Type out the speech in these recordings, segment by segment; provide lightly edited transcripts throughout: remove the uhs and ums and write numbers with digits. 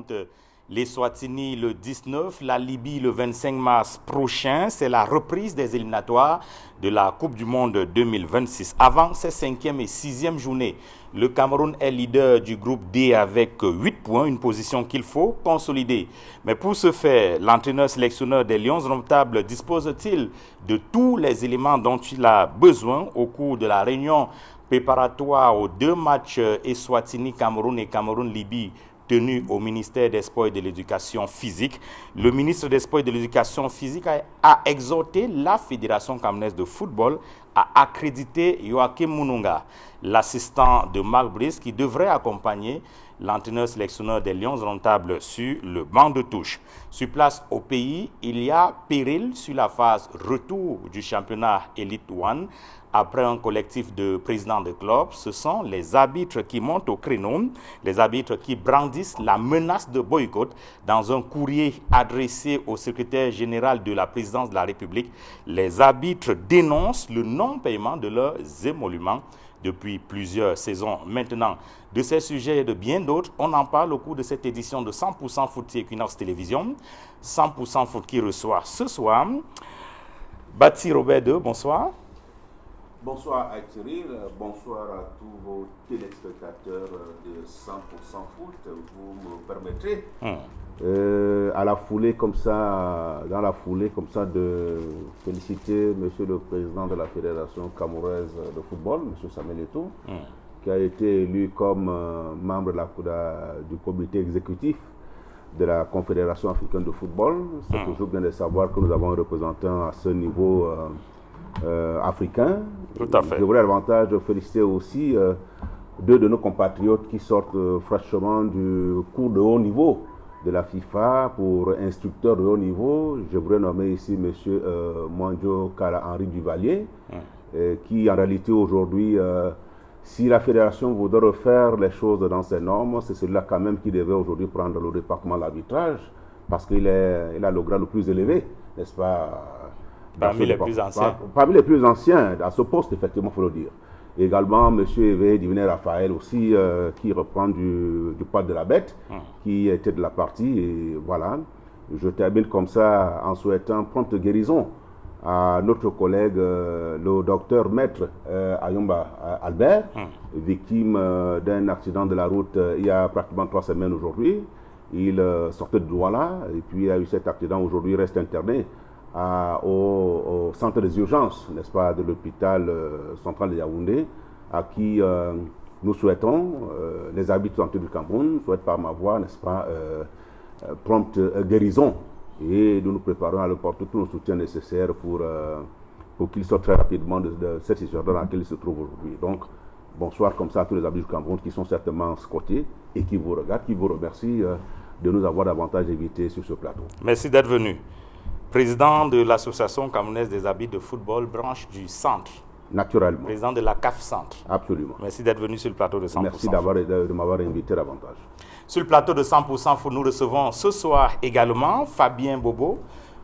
affrontent les Swatini le 19, la Libye le 25 mars prochain. C'est la reprise des éliminatoires de la Coupe du Monde 2026. Avant ces 5e et 6e journées, le Cameroun est leader du groupe D avec 8 points, une position qu'il faut consolider. Mais pour ce faire, l'entraîneur sélectionneur des Lions indomptables dispose-t-il de tous les éléments dont il a besoin au cours de la réunion préparatoire aux 2 matchs Eswatini-Cameroun et Cameroun-Libye tenu au ministère des Sports et de l'Éducation physique? Le ministre des Sports et de l'Éducation physique a exhorté la Fédération camerounaise de football à accréditer Joachim Mununga, l'assistant de Marc Brice, qui devrait accompagner l'entraîneur sélectionneur des Lions indomptables sur le banc de touche. Sur place au pays, il y a péril sur la phase retour du championnat Elite One. Après un collectif de présidents de clubs, ce sont les arbitres qui montent au créneau, les arbitres qui brandissent la menace de boycott. Dans un courrier adressé au secrétaire général de la présidence de la République, les arbitres dénoncent le non-paiement de leurs émoluments depuis plusieurs saisons maintenant. De ces sujets et de bien d'autres, on en parle au cours de cette édition de 100% Foot sur Equinox Télévision. 100% Foot qui reçoit ce soir Bati Robert II, bonsoir. Bonsoir à Thierry, bonsoir à tous vos téléspectateurs de 100% Foot. Vous me permettrez, à la foulée comme ça, dans la foulée comme ça, de féliciter Monsieur le Président de la Fédération camerounaise de football, Monsieur Samuel Eto'o, qui a été élu comme membre du comité exécutif de la Confédération africaine de football. C'est toujours bien de savoir que nous avons un représentant à ce niveau africain. Tout à fait. Je voudrais davantage féliciter aussi 2 de nos compatriotes qui sortent fraîchement du cours de haut niveau de la FIFA pour instructeur de haut niveau. Je voudrais nommer ici M. Mwanjo Kala-Henri Duvalier, qui en réalité aujourd'hui, si la fédération voudrait refaire les choses dans ses normes, c'est celui-là quand même qui devait aujourd'hui prendre le département de l'arbitrage, parce qu'il a le grade le plus élevé, n'est-ce pas? Parmi les plus anciens. Parmi les plus anciens, à ce poste, effectivement, il faut le dire. Également, M. Éveillé Diviné Raphaël aussi, qui reprend du poids de la bête, qui était de la partie. Et voilà, je termine comme ça en souhaitant prompte guérison à notre collègue, le docteur maître Ayomba Albert, victime d'un accident de la route il y a pratiquement 3 semaines aujourd'hui. Il sortait de Douala et puis il a eu cet accident aujourd'hui, il reste interné au centre des urgences, n'est-ce pas, de l'hôpital central de Yaoundé, à qui nous souhaitons, les habitants de santé du Cameroun, souhaitent par ma voix, n'est-ce pas, prompte guérison. Et nous nous préparons à le porter tous nos soutiens nécessaires pour qu'il sorte très rapidement de cette situation dans laquelle il se trouve aujourd'hui. Donc, bonsoir comme ça à tous les habitants du Cameroun qui sont certainement scotés et qui vous regardent, qui vous remercient de nous avoir davantage invités sur ce plateau. Merci d'être venu. Président de l'Association camerounaise des arbitres de football, branche du centre. Naturellement. Président de la CAF Centre. Absolument. Merci d'être venu sur le plateau de 100%. Merci de m'avoir invité davantage. Sur le plateau de 100%, nous recevons ce soir également Fabien Bobo.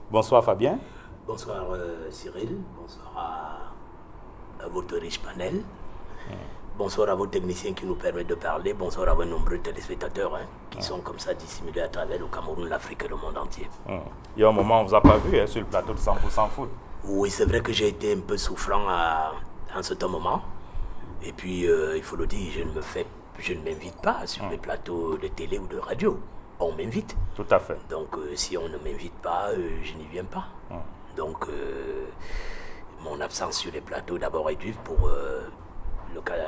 Bonsoir Fabien. Bonsoir Cyril. Bonsoir à votre riche panel. Bonsoir à vos techniciens qui nous permettent de parler. Bonsoir à vos nombreux téléspectateurs qui sont comme ça dissimulés à travers le Cameroun, l'Afrique et le monde entier. Il y a un moment, on ne vous a pas vu sur le plateau de 100% Foot. Oui, c'est vrai que j'ai été un peu souffrant à un certain moment. Et puis, il faut le dire, je ne m'invite pas sur les plateaux de télé ou de radio. On m'invite. Tout à fait. Donc, si on ne m'invite pas, je n'y viens pas. Donc, mon absence sur les plateaux d'abord est due pour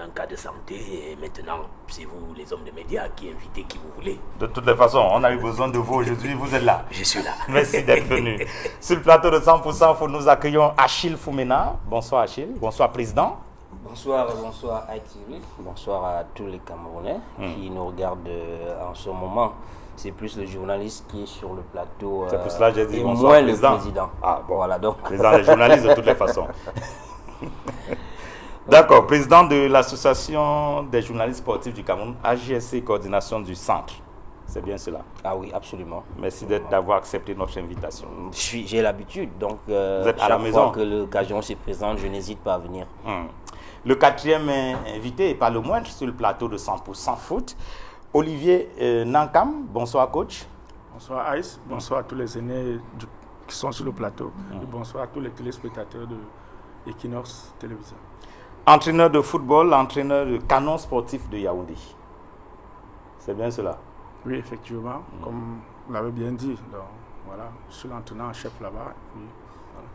un cas de santé. Et maintenant, c'est vous, les hommes de médias, qui invitez qui vous voulez. De toutes les façons, on a eu besoin de vous aujourd'hui. Vous êtes là. Je suis là. Merci d'être venu. Sur le plateau de 100%, nous accueillons Achille Foumena. Bonsoir Achille. Bonsoir Président. Bonsoir à Thierry, bonsoir à tous les Camerounais qui nous regardent en ce moment. C'est plus le journaliste qui est sur le plateau c'est pour cela que j'ai dit et bonsoir, moins président. Le président. Ah bon, voilà donc. Président des journalistes de toutes les façons. D'accord, président de l'association des journalistes sportifs du Cameroun, AJSC Coordination du Centre. C'est bien cela? Ah oui, absolument. Merci d'avoir accepté notre invitation. J'ai l'habitude, donc vous êtes à chaque la maison. fois que l'occasion se présente, je n'hésite pas à venir. Le 4e invité, et pas le moindre, sur le plateau de 100% Foot, Olivier Nankam, bonsoir coach. Bonsoir Aïs, bonsoir à tous les aînés qui sont sur le plateau et bonsoir à tous les téléspectateurs de Equinox Télévision. Entraîneur de football, entraîneur de canon sportif de Yaoundé. C'est bien cela? Oui, effectivement, comme vous l'avez bien dit. Donc, voilà, je suis l'entraîneur en chef là-bas. Voilà.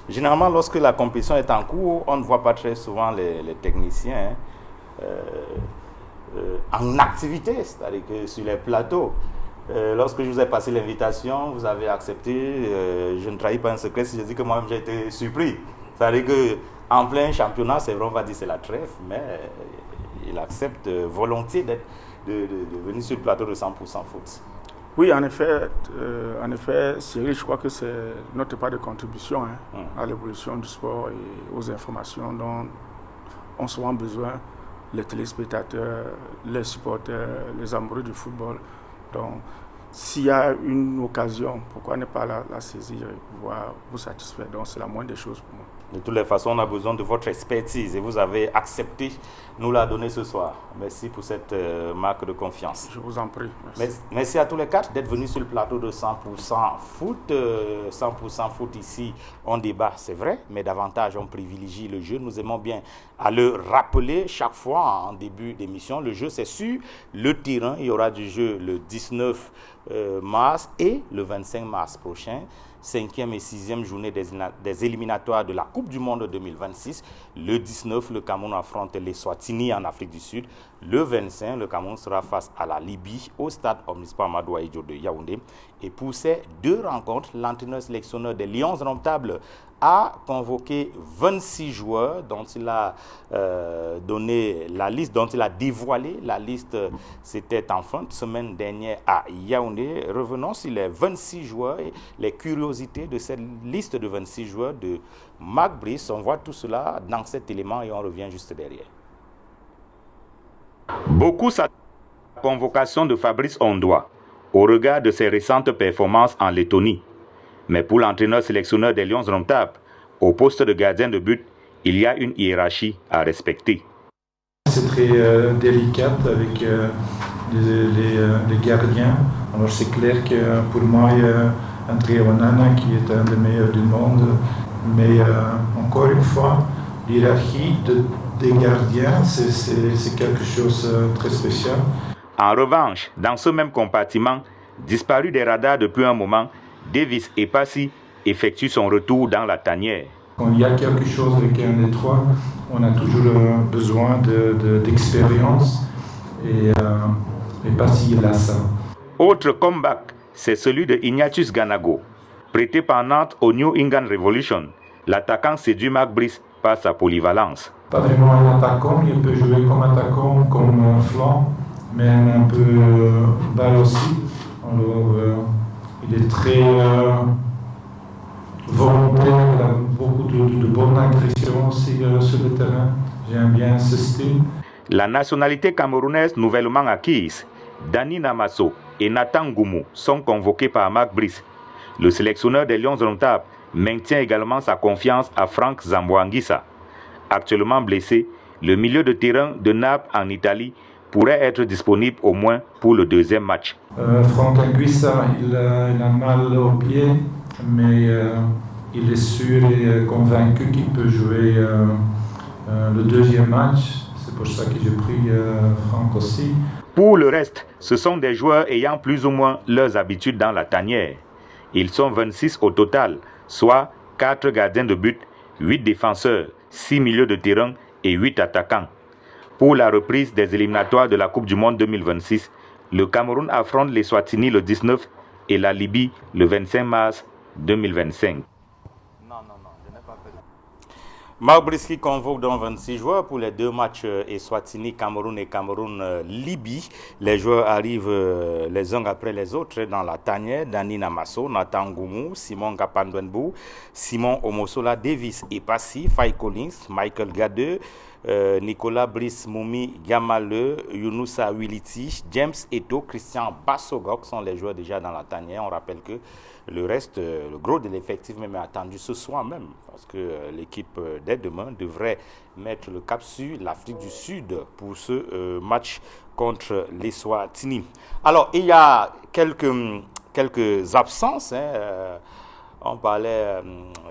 Généralement, lorsque la compétition est en cours, on ne voit pas très souvent les techniciens en activité, c'est-à-dire que sur les plateaux. Lorsque je vous ai passé l'invitation, vous avez accepté. Je ne trahis pas un secret si je dis que moi-même j'ai été surpris. C'est-à-dire qu'en plein championnat, c'est vrai, on va dire c'est la trêve, mais il accepte volontiers de venir sur le plateau de 100% foot. Oui, en effet, Cyril, je crois que c'est notre part de contribution à l'évolution du sport et aux informations dont ont souvent besoin les téléspectateurs, les supporters, les amoureux du football. Donc, s'il y a une occasion, pourquoi ne pas la saisir et pouvoir vous satisfaire? Donc, c'est la moindre des choses pour moi. De toutes les façons, on a besoin de votre expertise et vous avez accepté nous la donner ce soir. Merci pour cette marque de confiance. Je vous en prie. Merci. Merci à tous les quatre d'être venus sur le plateau de 100% foot. 100% foot ici, on débat, c'est vrai, mais davantage on privilégie le jeu. Nous aimons bien à le rappeler chaque fois en début d'émission. Le jeu, c'est sur le terrain. Il y aura du jeu le 19 mars et le 25 mars prochain. 5e et 6e journée des éliminatoires de la Coupe du Monde 2026. Le 19, le Cameroun affronte les Swatini en Afrique du Sud. Le 25, le Cameroun sera face à la Libye au stade Omnisport Amadou Ahidjo de Yaoundé. Et pour ces deux rencontres, l'entraîneur sélectionneur des Lions Indomptables a convoqué 26 joueurs dont il a donné la liste, dont il a dévoilé la liste. C'était en fin de semaine dernière à Yaoundé. Revenons sur les 26 joueurs et les curiosités de cette liste de 26 joueurs de Marc Brice. On voit tout cela dans cet élément et on revient juste derrière. Beaucoup s'attendent à la convocation de Fabrice Ondoa au regard de ses récentes performances en Lettonie. Mais pour l'entraîneur sélectionneur des Lions Indomptables, au poste de gardien de but, il y a une hiérarchie à respecter. C'est très délicat avec les gardiens. Alors c'est clair que pour moi, il y a André Onana qui est un des meilleurs du monde. Mais encore une fois, l'hiérarchie des gardiens, c'est quelque chose de très spécial. En revanche, dans ce même compartiment, disparu des radars depuis un moment, Davis et Passy effectuent son retour dans la tanière. Quand il y a quelque chose avec un des trois, on a toujours besoin d'expérience et Passy il a ça. Autre comeback, c'est celui de Ignatius Ganago. Prêté par Nantes au New England Revolution, l'attaquant séduit Marc Brice par sa polyvalence. Pas vraiment un attaquant, il peut jouer comme attaquant, comme flanc, mais un peu balle aussi. Alors, il est très volontaire, il a beaucoup de bonnes agressions aussi sur le terrain. J'aime bien ce style. La nationalité camerounaise nouvellement acquise, Dani Namasso et Nathan Goumou sont convoqués par Marc Brice. Le sélectionneur des Lions Indomptables maintient également sa confiance à Franck Zamboanguissa. Actuellement blessé, le milieu de terrain de Naples en Italie pourrait être disponible au moins pour le deuxième match. Franck Anguissa, il a mal au pied, mais il est sûr et convaincu qu'il peut jouer le deuxième match. C'est pour ça que j'ai pris Franck aussi. Pour le reste, ce sont des joueurs ayant plus ou moins leurs habitudes dans la tanière. Ils sont 26 au total, soit 4 gardiens de but, 8 défenseurs, 6 milieux de terrain et 8 attaquants. Pour la reprise des éliminatoires de la Coupe du Monde 2026, le Cameroun affronte les Swatini le 19 et la Libye le 25 mars 2025. Marc Brice qui convoque donc 26 joueurs pour les deux matchs Eswatini, Cameroun et Cameroun-Libye. Les joueurs arrivent les uns après les autres dans la tanière. Dani Namasso, Nathan Goumou, Simon Kapandwenbou, Simon Omosola, Davis et Passy, Faye Collins, Michael Gadeux, Nicolas Brice Moumi Gamale, Younoussa Wiliti, James Eto, Christian Bassogok sont les joueurs déjà dans la tanière. On rappelle que le reste, le gros de l'effectif même est attendu ce soir même, parce que l'équipe dès demain devrait mettre le cap sur l'Afrique du Sud pour ce match contre l'Eswatini. Alors, il y a quelques absences. On parlait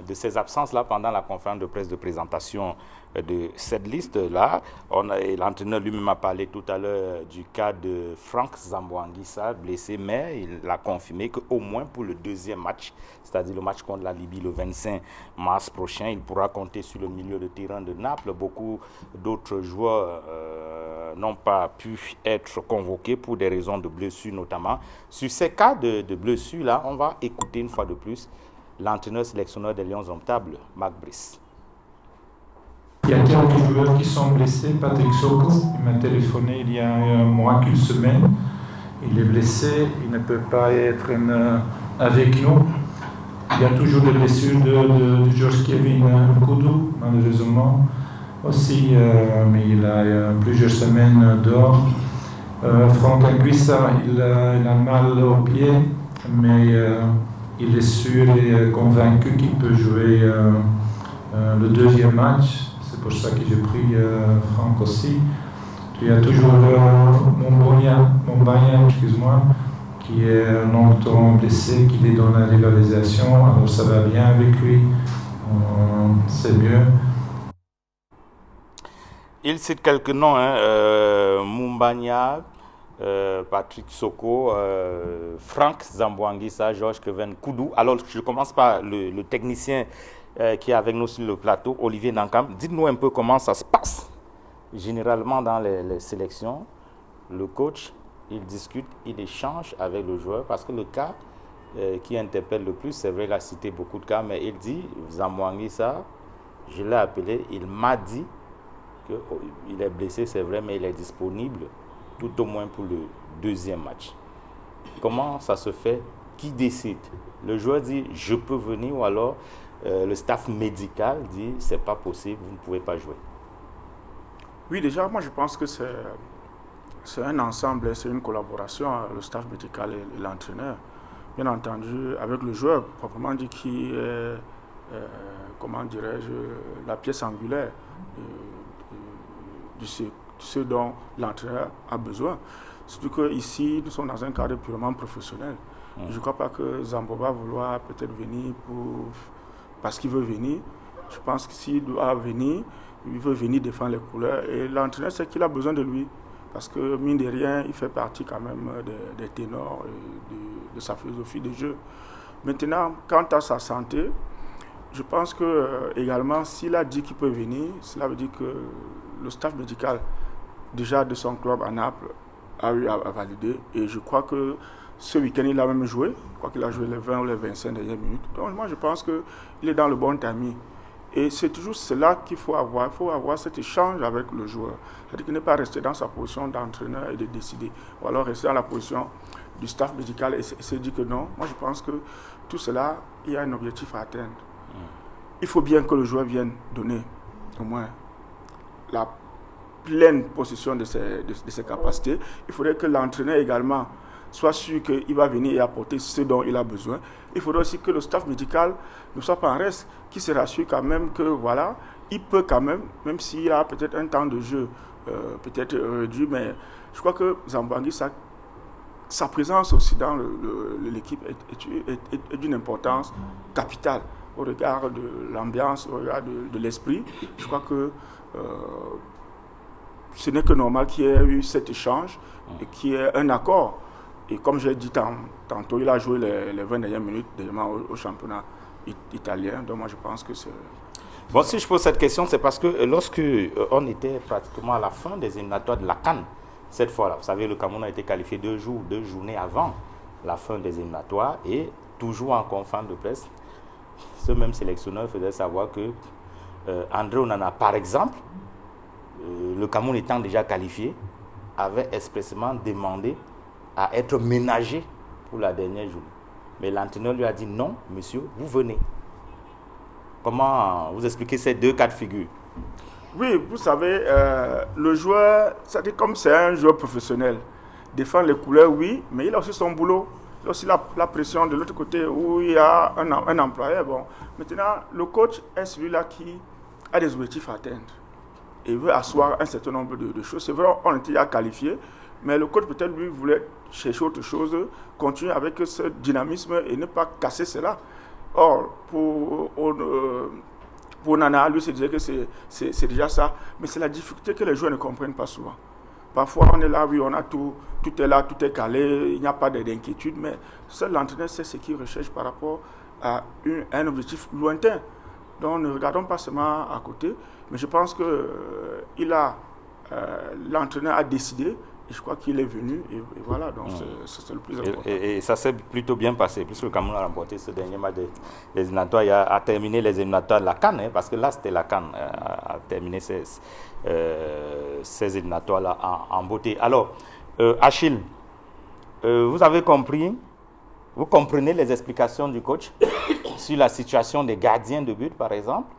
de ces absences-là pendant la conférence de presse de présentation de cette liste-là. L'entraîneur lui-même a parlé tout à l'heure du cas de Franck Zamboanguissa, blessé, mais il a confirmé qu'au moins pour le deuxième match, c'est-à-dire le match contre la Libye le 25 mars prochain, il pourra compter sur le milieu de terrain de Naples. Beaucoup d'autres joueurs n'ont pas pu être convoqués pour des raisons de blessure notamment. Sur ces cas de blessure-là, on va écouter une fois de plus l'entraîneur sélectionneur des Lions Indomptables, Marc Brice. Il y a quelques joueurs qui sont blessés. Patrick Soko, il m'a téléphoné il y a moins qu'une semaine. Il est blessé, il ne peut pas être avec nous. Il y a toujours des blessures de George Kevin Koudou, malheureusement aussi, mais il a plusieurs semaines dehors. Franck Anguissa, il a mal au pied, mais il est sûr et convaincu qu'il peut jouer le deuxième match. C'est pour ça que j'ai pris Franck aussi. Il y a toujours Mombanya, excuse-moi, qui est longtemps blessé, qui est dans la rivalisation. Alors ça va bien avec lui, c'est mieux. Il cite quelques noms, Mombanya, Patrick Soko, Franck Zamboanguissa, Georges Kevin Koudou. Alors je commence par le technicien qui est avec nous sur le plateau, Olivier Nankam. Dites-nous un peu comment ça se passe généralement dans les sélections. Le coach, il discute, il échange avec le joueur, parce que le cas qui interpelle le plus, c'est vrai, il a cité beaucoup de cas, mais il dit, Zamboanguissa, je l'ai appelé, il m'a dit qu'il est blessé, c'est vrai, mais il est disponible tout au moins pour le deuxième match. Comment ça se fait? Qui décide? Le joueur dit, je peux venir, ou alors le staff médical dit, c'est pas possible, vous ne pouvez pas jouer. Oui, déjà, moi je pense que c'est un ensemble, c'est une collaboration, le staff médical et l'entraîneur. Bien entendu, avec le joueur, proprement dit, qui est, comment dirais-je, la pièce angulaire de ce dont l'entraîneur a besoin. Surtout qu'ici, nous sommes dans un cadre purement professionnel. Je ne crois pas que Zambo va vouloir peut-être venir parce qu'il veut venir. Je pense que s'il doit venir, il veut venir défendre les couleurs. Et l'entraîneur, c'est qu'il a besoin de lui. Parce que, mine de rien, il fait partie quand même des ténors et de sa philosophie de jeu. Maintenant, quant à sa santé, je pense que également, s'il a dit qu'il peut venir, cela veut dire que le staff médical, déjà de son club à Naples, a eu à valider. Et je crois que ce week-end, il a même joué. Je crois qu'il a joué les 20 ou les 25 dernières minutes. Donc, moi, je pense qu'il est dans le bon timing. Et c'est toujours cela qu'il faut avoir. Il faut avoir cet échange avec le joueur. C'est-à-dire qu'il n'est pas resté dans sa position d'entraîneur et de décider. Ou alors rester dans la position du staff médical et se dire que non. Moi, je pense que tout cela, il y a un objectif à atteindre. Il faut bien que le joueur vienne donner au moins la pleine possession de ses capacités. Il faudrait que l'entraîneur également soit sûr qu'il va venir et apporter ce dont il a besoin. Il faudrait aussi que le staff médical ne soit pas en reste, qu'il se rassure quand même que voilà, il peut quand même s'il a peut-être un temps de jeu peut-être réduit, mais je crois que Zamboanguissa, sa présence aussi dans l'équipe est d'une importance capitale au regard de l'ambiance, au regard de l'esprit. Je crois que ce n'est que normal qu'il y ait eu cet échange et qu'il y ait un accord. Et comme j'ai dit tantôt, il a joué les 20 dernières minutes au championnat italien. Donc moi, je pense que c'est... Bon, si je pose cette question, c'est parce que lorsque on était pratiquement à la fin des éliminatoires de la CAN, cette fois-là, vous savez, le Cameroun a été qualifié 2 journées avant la fin des éliminatoires, et toujours en conférence de presse, ce même sélectionneur faisait savoir que André Onana, par exemple, le Cameroun étant déjà qualifié, avait expressément demandé à être ménagé pour la dernière journée. Mais l'entraîneur lui a dit non, monsieur, vous venez. Comment vous expliquez ces deux cas de figure? Oui, vous savez, le joueur, c'est comme c'est un joueur professionnel. Défendre les couleurs, oui, mais il a aussi son boulot. Il y a aussi la pression de l'autre côté où il y a un employeur. Bon. Maintenant, le coach est celui-là qui a des objectifs à atteindre et veut asseoir un certain nombre de choses. C'est vrai, on était déjà qualifié, mais le coach peut-être lui voulait chercher autre chose, continuer avec ce dynamisme et ne pas casser cela. Or, pour Nana, lui, se disait que c'est déjà ça, mais c'est la difficulté que les joueurs ne comprennent pas souvent. Parfois, on est là, oui, on a tout est là, tout est calé, il n'y a pas d'inquiétude, mais seul l'entraîneur sait ce qu'il recherche par rapport à un objectif lointain. Donc, ne regardons pas seulement à côté, mais je pense que l'entraîneur a décidé, et je crois qu'il est venu, et voilà, donc c'est le plus important. Et ça s'est plutôt bien passé, puisque le Cameroun a remporté ce dernier match des éliminatoires, il a terminé les éliminatoires de la CAN, parce que là c'était la CAN, a terminé ces éliminatoires-là en beauté. Alors, Achille, vous avez compris, vous comprenez les explications du coach sur la situation des gardiens de but, par exemple.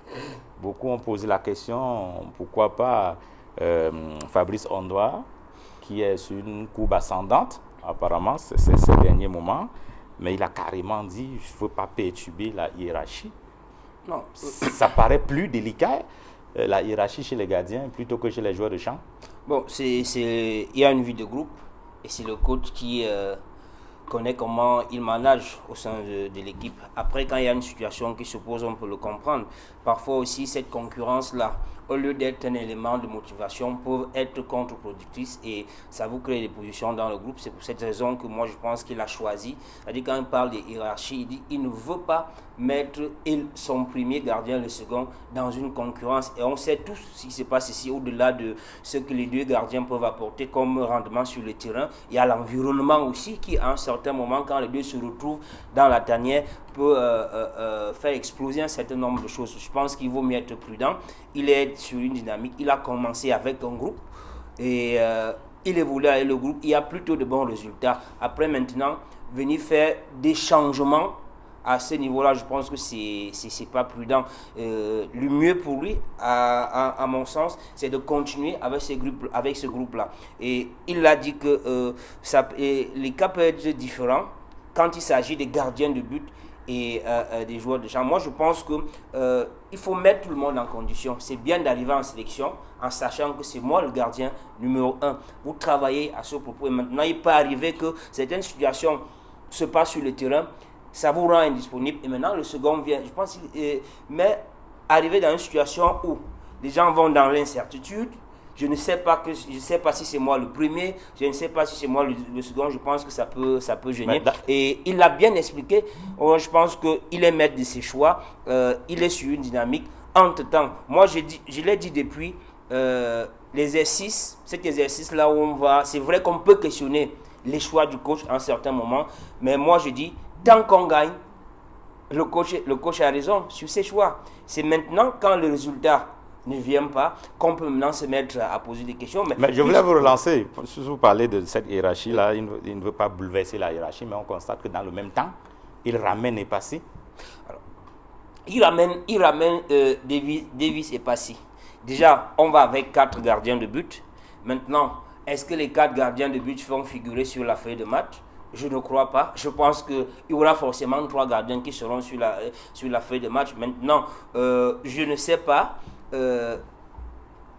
Beaucoup ont posé la question, pourquoi pas Fabrice Ondoa, qui est sur une courbe ascendante, apparemment, c'est ces derniers moments, mais il a carrément dit qu'il ne faut pas perturber la hiérarchie. Non. Ça paraît plus délicat, la hiérarchie chez les gardiens, plutôt que chez les joueurs de champ. Bon, il y a une vie de groupe, et c'est le coach qui connaît comment il manage au sein de l'équipe. Après, quand il y a une situation qui se pose, on peut le comprendre. Parfois aussi, cette concurrence-là, au lieu d'être un élément de motivation, peut être contre-productrice et ça vous crée des positions dans le groupe. C'est pour cette raison que moi, je pense qu'il a choisi. C'est-à-dire, quand il parle de hiérarchie, il dit qu'il ne veut pas mettre son premier gardien, le second, dans une concurrence. Et on sait tous ce qui se passe ici, au-delà de ce que les deux gardiens peuvent apporter comme rendement sur le terrain. Il y a l'environnement aussi qui, à un certain moment, quand les deux se retrouvent dans la tanière, peut faire exploser un certain nombre de choses. Je pense qu'il vaut mieux être prudent. Il est sur une dynamique. Il a commencé avec un groupe et il évolue avec le groupe. Il y a plutôt de bons résultats. Après, maintenant, venir faire des changements à ce niveau-là, je pense que c'est pas prudent. Le mieux pour lui, à mon sens, c'est de continuer avec ce groupe-là. Et il a dit que les cas peuvent être différents quand il s'agit des gardiens de but et des joueurs de champ. Moi, je pense qu'il faut mettre tout le monde en condition. C'est bien d'arriver en sélection en sachant que c'est moi le gardien numéro 1. Vous travaillez à ce propos. Et maintenant, il peut arriver que certaines situations se passent sur le terrain, ça vous rend indisponible. Et maintenant, le second vient. Je pense mais arriver dans une situation où les gens vont dans l'incertitude, je ne sais pas si c'est moi le premier, je ne sais pas si c'est moi le second, je pense que ça peut gêner. Et il l'a bien expliqué. Je pense qu'il est maître de ses choix, il est sur une dynamique. Entre-temps, moi je l'ai dit depuis l'exercice, cet exercice-là où on va, c'est vrai qu'on peut questionner les choix du coach à un certain moment, mais moi je dis, tant qu'on gagne, le coach a raison sur ses choix. C'est maintenant, quand le résultat ne vient pas, qu'on peut maintenant se mettre à poser des questions. Mais je voulais vous relancer, si vous parlez de cette hiérarchie-là, il ne veut pas bouleverser la hiérarchie, mais on constate que dans le même temps, il ramène Epassi. Alors, il ramène Davis et Passy. Déjà, on va avec 4 gardiens de but. Maintenant, est-ce que les 4 gardiens de but vont figurer sur la feuille de match? Je ne crois pas. Je pense qu'il y aura forcément 3 gardiens qui seront sur la feuille de match. Maintenant, je ne sais pas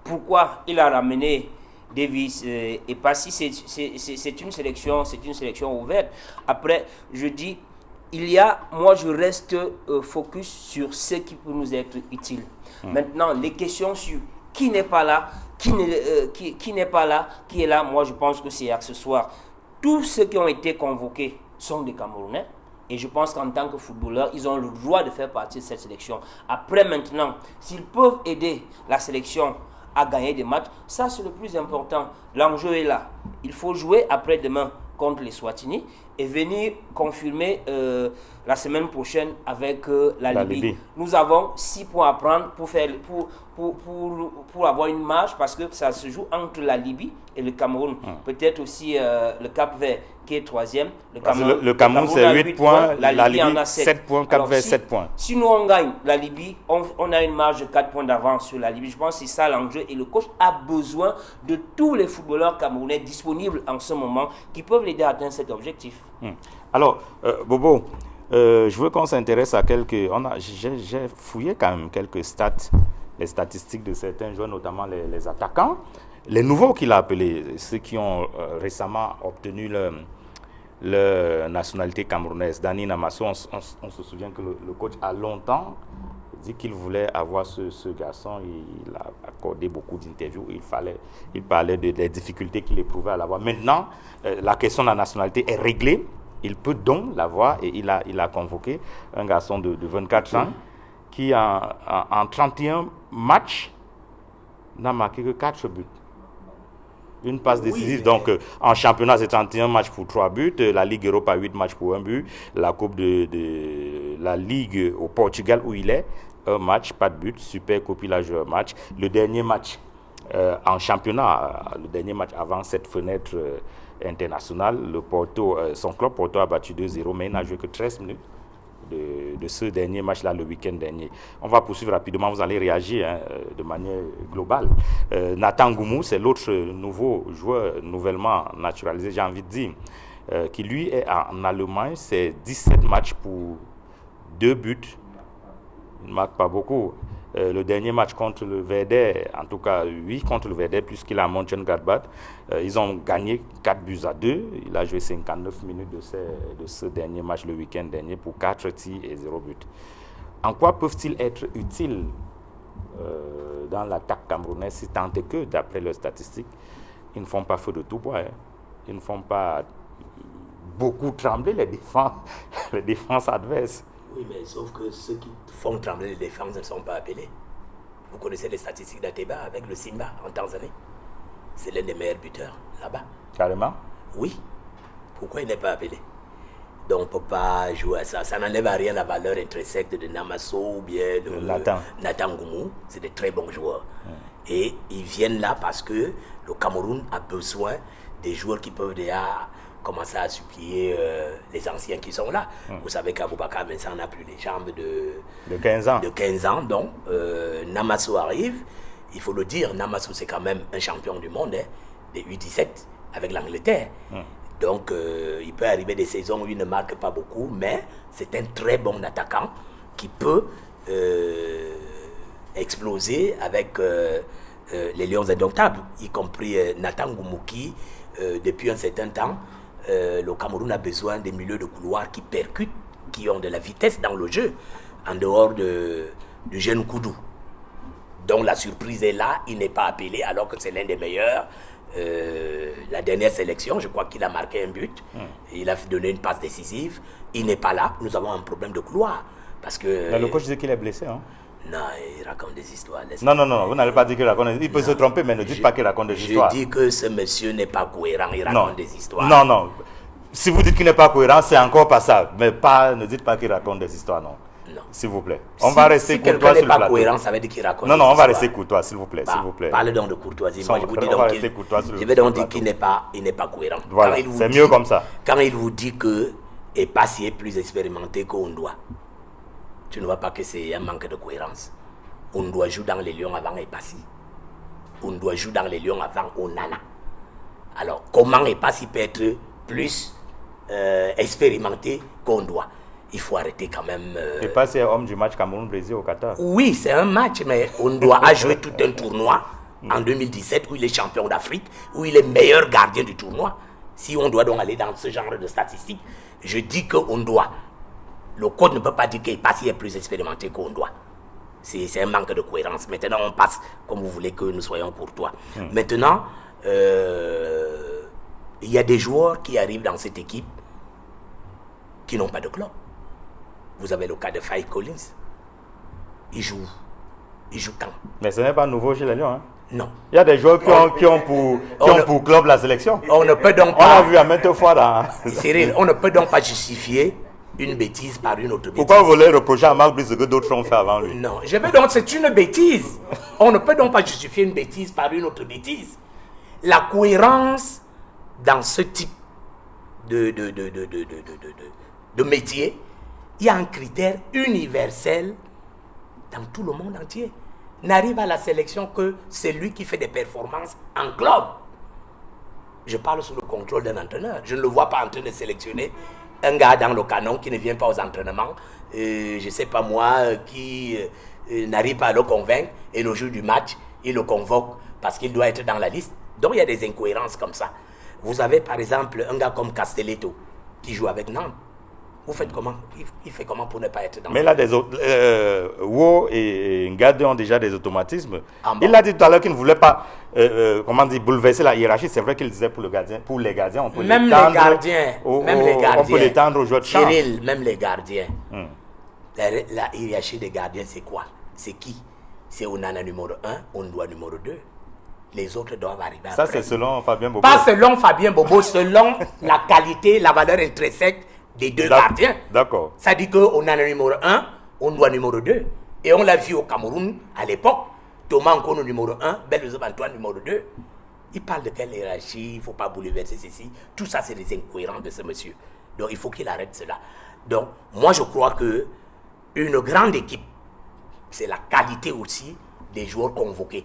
pourquoi il a ramené Davis et Passy. C'est une sélection ouverte. Après, je dis, moi je reste focus sur ce qui peut nous être utile. Maintenant, les questions sur qui n'est pas là, qui est là, moi je pense que c'est accessoire. Tous ceux qui ont été convoqués sont des Camerounais. Et je pense qu'en tant que footballeurs, ils ont le droit de faire partie de cette sélection. Après, maintenant, s'ils peuvent aider la sélection à gagner des matchs, ça c'est le plus important. L'enjeu est là. Il faut jouer après-demain contre les Swatini et venir confirmer la semaine prochaine avec la Libye. Libye. Nous avons 6 points à prendre pour avoir une marge, parce que ça se joue entre la Libye et le Cameroun. Peut-être aussi le Cap-Vert qui est 3e. Le Cameroun c'est 8 points, la Libye en a 7 points, Cap-Vert 7 points. Si nous on gagne la Libye, on a une marge de 4 points d'avance sur la Libye. Je pense que c'est ça l'enjeu, et le coach a besoin de tous les footballeurs camerounais disponibles en ce moment qui peuvent l'aider à atteindre cet objectif. Alors, Bobo, je veux qu'on s'intéresse à quelques... J'ai fouillé quand même quelques stats, les statistiques de certains joueurs, notamment les attaquants. Les nouveaux qu'il a appelés, ceux qui ont récemment obtenu leur nationalité camerounaise. Dani Namasso, on se souvient que le coach a longtemps dit qu'il voulait avoir ce garçon. Il a accordé beaucoup d'interviews. Il parlait des difficultés qu'il éprouvait à l'avoir. Maintenant, la question de la nationalité est réglée. Il peut donc l'avoir, et il a convoqué un garçon de 24 ans qui, en 31 matchs, n'a marqué que 4 buts. Une passe décisive. Donc, en championnat, c'est 31 matchs pour 3 buts. La Ligue Europa, 8 matchs pour 1 but. La Coupe de la Ligue au Portugal, où il est, 1 match, pas de but. Super Coupe, il a joué 1 match. Le dernier match en championnat, le dernier match avant cette fenêtre internationale, son club Porto a battu 2-0, mais il n'a joué que 13 minutes de ce dernier match-là, le week-end dernier. On va poursuivre rapidement, vous allez réagir de manière globale. Nathan Goumou, c'est l'autre nouveau joueur nouvellement naturalisé, j'ai envie de dire, qui lui est en Allemagne, c'est 17 matchs pour 2 buts. Il ne marque pas beaucoup. Le dernier match contre le Werder, en tout cas 8 contre le Werder, puisqu'il est à Mönchengladbach, ils ont gagné 4-2. Il a joué 59 minutes de ce dernier match le week-end dernier pour 4 tirs et 0 but. En quoi peuvent-ils être utiles dans l'attaque camerounaise, si tant est que, d'après leurs statistiques, ils ne font pas feu de tout bois. Ils ne font pas beaucoup trembler les défenses adverses. Oui, mais sauf que ceux qui font trembler les défenses ne sont pas appelés. Vous connaissez les statistiques d'Ateba avec le Simba en Tanzanie. C'est l'un des meilleurs buteurs là-bas. Carrément? Oui. Pourquoi il n'est pas appelé? Donc on ne peut pas jouer à ça. Ça n'enlève à rien la valeur intrinsèque de Namasso ou bien de Nathan Goumou. C'est des très bons joueurs. Et ils viennent là parce que le Cameroun a besoin des joueurs qui peuvent déjà commencer à supplier les anciens qui sont là. Vous savez qu'Aboubacar Vincent n'a plus les jambes de 15 ans. De 15 ans. Donc, Namasso arrive. Il faut le dire, Namasso, c'est quand même un champion du monde, des U17 avec l'Angleterre. Donc, il peut arriver des saisons où il ne marque pas beaucoup, mais c'est un très bon attaquant qui peut exploser avec les Lions indomptables, y compris Nathan Goumou qui, depuis un certain temps, le Cameroun a besoin des milieux de couloir qui percutent, qui ont de la vitesse dans le jeu, en dehors du jeune Koudou. Donc la surprise est là, il n'est pas appelé alors que c'est l'un des meilleurs. La dernière sélection, je crois qu'il a marqué un but, il a donné une passe décisive, il n'est pas là, nous avons un problème de couloir. Parce que, mais le coach disait qu'il est blessé. Non, il raconte des histoires. Non, vous n'allez pas dire qu'il raconte des histoires. Il peut se tromper, mais ne dites pas qu'il raconte des histoires. Je dis que ce monsieur n'est pas cohérent, il raconte des histoires. Non. Si vous dites qu'il n'est pas cohérent, c'est encore pas ça. Mais ne dites pas qu'il raconte des histoires, non. S'il vous plaît. On va rester courtois sur le plateau. Si quelqu'un n'est pas cohérent, ça veut dire qu'il raconte des histoires. Non, on va rester courtois, s'il vous plaît. Parle donc de courtoisie. Moi, je vais donc dire qu'il n'est pas cohérent. Voilà, c'est mieux comme ça. Quand il vous dit que Epassi est plus expérimenté qu'Ondoa, tu ne vois pas que c'est un manque de cohérence. On doit jouer dans les Lions avant Epassi. On doit jouer dans les Lions avant Onana. Alors, comment Epassi peut être plus expérimenté qu'on doit? Il faut arrêter quand même. Epassi est homme du match Cameroun-Brésil au Qatar. Oui, c'est un match, mais on doit a joué tout un tournoi en 2017 où il est champion d'Afrique, où il est meilleur gardien du tournoi. Si on doit donc aller dans ce genre de statistiques, je dis qu'on doit. Le code ne peut pas dire qu'Epassi est plus expérimenté qu'on doit. C'est un manque de cohérence. Maintenant, on passe comme vous voulez que nous soyons courtois. Maintenant, il y a des joueurs qui arrivent dans cette équipe qui n'ont pas de club. Vous avez le cas de Faye Collins. Il joue quand? Mais ce n'est pas nouveau chez les Lions. Non. Il y a des joueurs qui ont pour club la sélection. On ne peut donc pas. On l'a vu à maintes fois dans... Cyril, on ne peut donc pas justifier une bêtise par une autre bêtise. Pourquoi vous voulez reprocher à Marc Brice ce que d'autres ont fait avant lui? Non, je veux donc, c'est une bêtise. On ne peut donc pas justifier une bêtise par une autre bêtise. La cohérence dans ce type de métier, il y a un critère universel dans tout le monde entier. N'arrive à la sélection que celui qui fait des performances en club. Je parle sous le contrôle d'un entraîneur. Je ne le vois pas en train de sélectionner un gars dans le canon qui ne vient pas aux entraînements, je ne sais pas moi, qui n'arrive pas à le convaincre, et le jour du match, il le convoque parce qu'il doit être dans la liste. Donc il y a des incohérences comme ça. Vous avez par exemple un gars comme Castelletto qui joue avec Nantes. Vous faites comment? Il fait comment pour ne pas être dans Mais là, Wo et Ngade ont déjà des automatismes. Ah bon? Il a dit tout à l'heure qu'il ne voulait pas bouleverser la hiérarchie. C'est vrai qu'il disait pour les gardiens, on peut même l'étendre. Les gardiens, on peut l'étendre aux joueurs de champ. Cyril, même les gardiens. La hiérarchie des gardiens, c'est quoi? C'est qui? C'est Onana numéro 1, Ondoa numéro 2. Les autres doivent arriver après. Ça, c'est selon Fabien Bobo. Pas selon Fabien Bobo, selon la qualité, la valeur intrinsèque des deux gardiens. D'accord. Ça dit qu'on a le numéro 1, on doit numéro 2. Et on l'a vu au Cameroun à l'époque. Thomas Nkono numéro 1, Belzeb Antoine numéro 2. Il parle de quelle hiérarchie, il ne faut pas bouleverser ceci. Tout ça, c'est des incohérences de ce monsieur. Donc, il faut qu'il arrête cela. Donc, moi, je crois que une grande équipe, c'est la qualité aussi des joueurs convoqués.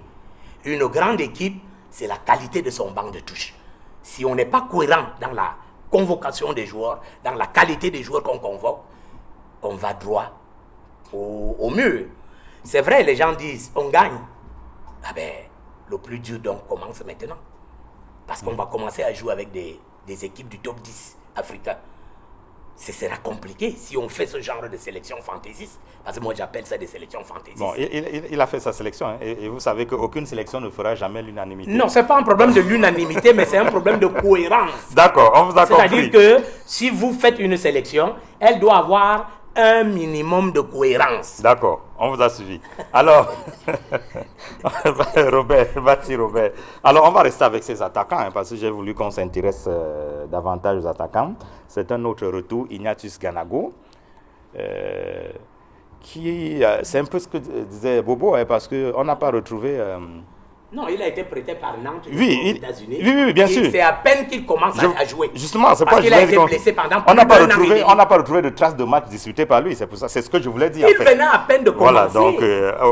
Une grande équipe, c'est la qualité de son banc de touche. Si on n'est pas cohérent dans la convocation des joueurs, dans la qualité des joueurs qu'on convoque, on va droit au mur. C'est vrai, les gens disent, on gagne. Ah ben, le plus dur donc commence maintenant. Parce qu'on va commencer à jouer avec des équipes du top 10 africain. Ce sera compliqué si on fait ce genre de sélection fantaisiste. Parce que moi, j'appelle ça des sélections fantaisistes. Bon, il a fait sa sélection. Hein, et vous savez qu'aucune sélection ne fera jamais l'unanimité. Non, ce n'est pas un problème de l'unanimité, mais c'est un problème de cohérence. D'accord, on vous a compris. C'est-à-dire que si vous faites une sélection, elle doit avoir un minimum de cohérence. D'accord, on vous a suivi. Alors, Robert. Alors, on va rester avec ces attaquants, hein, parce que j'ai voulu qu'on s'intéresse davantage aux attaquants. C'est un autre retour, Ignatius Ganago, c'est un peu ce que disait Bobo, hein, parce qu'on n'a pas retrouvé... Non, il a été prêté par Nantes aux États-Unis. Oui, bien sûr. C'est à peine qu'il commence à jouer. Justement, c'est parce qu'il a été blessé pendant plus d'un an et demi. On n'a pas retrouvé de traces de match disputés par lui. C'est pour ça, c'est ce que je voulais dire. Il venait à peine de commencer. Voilà, donc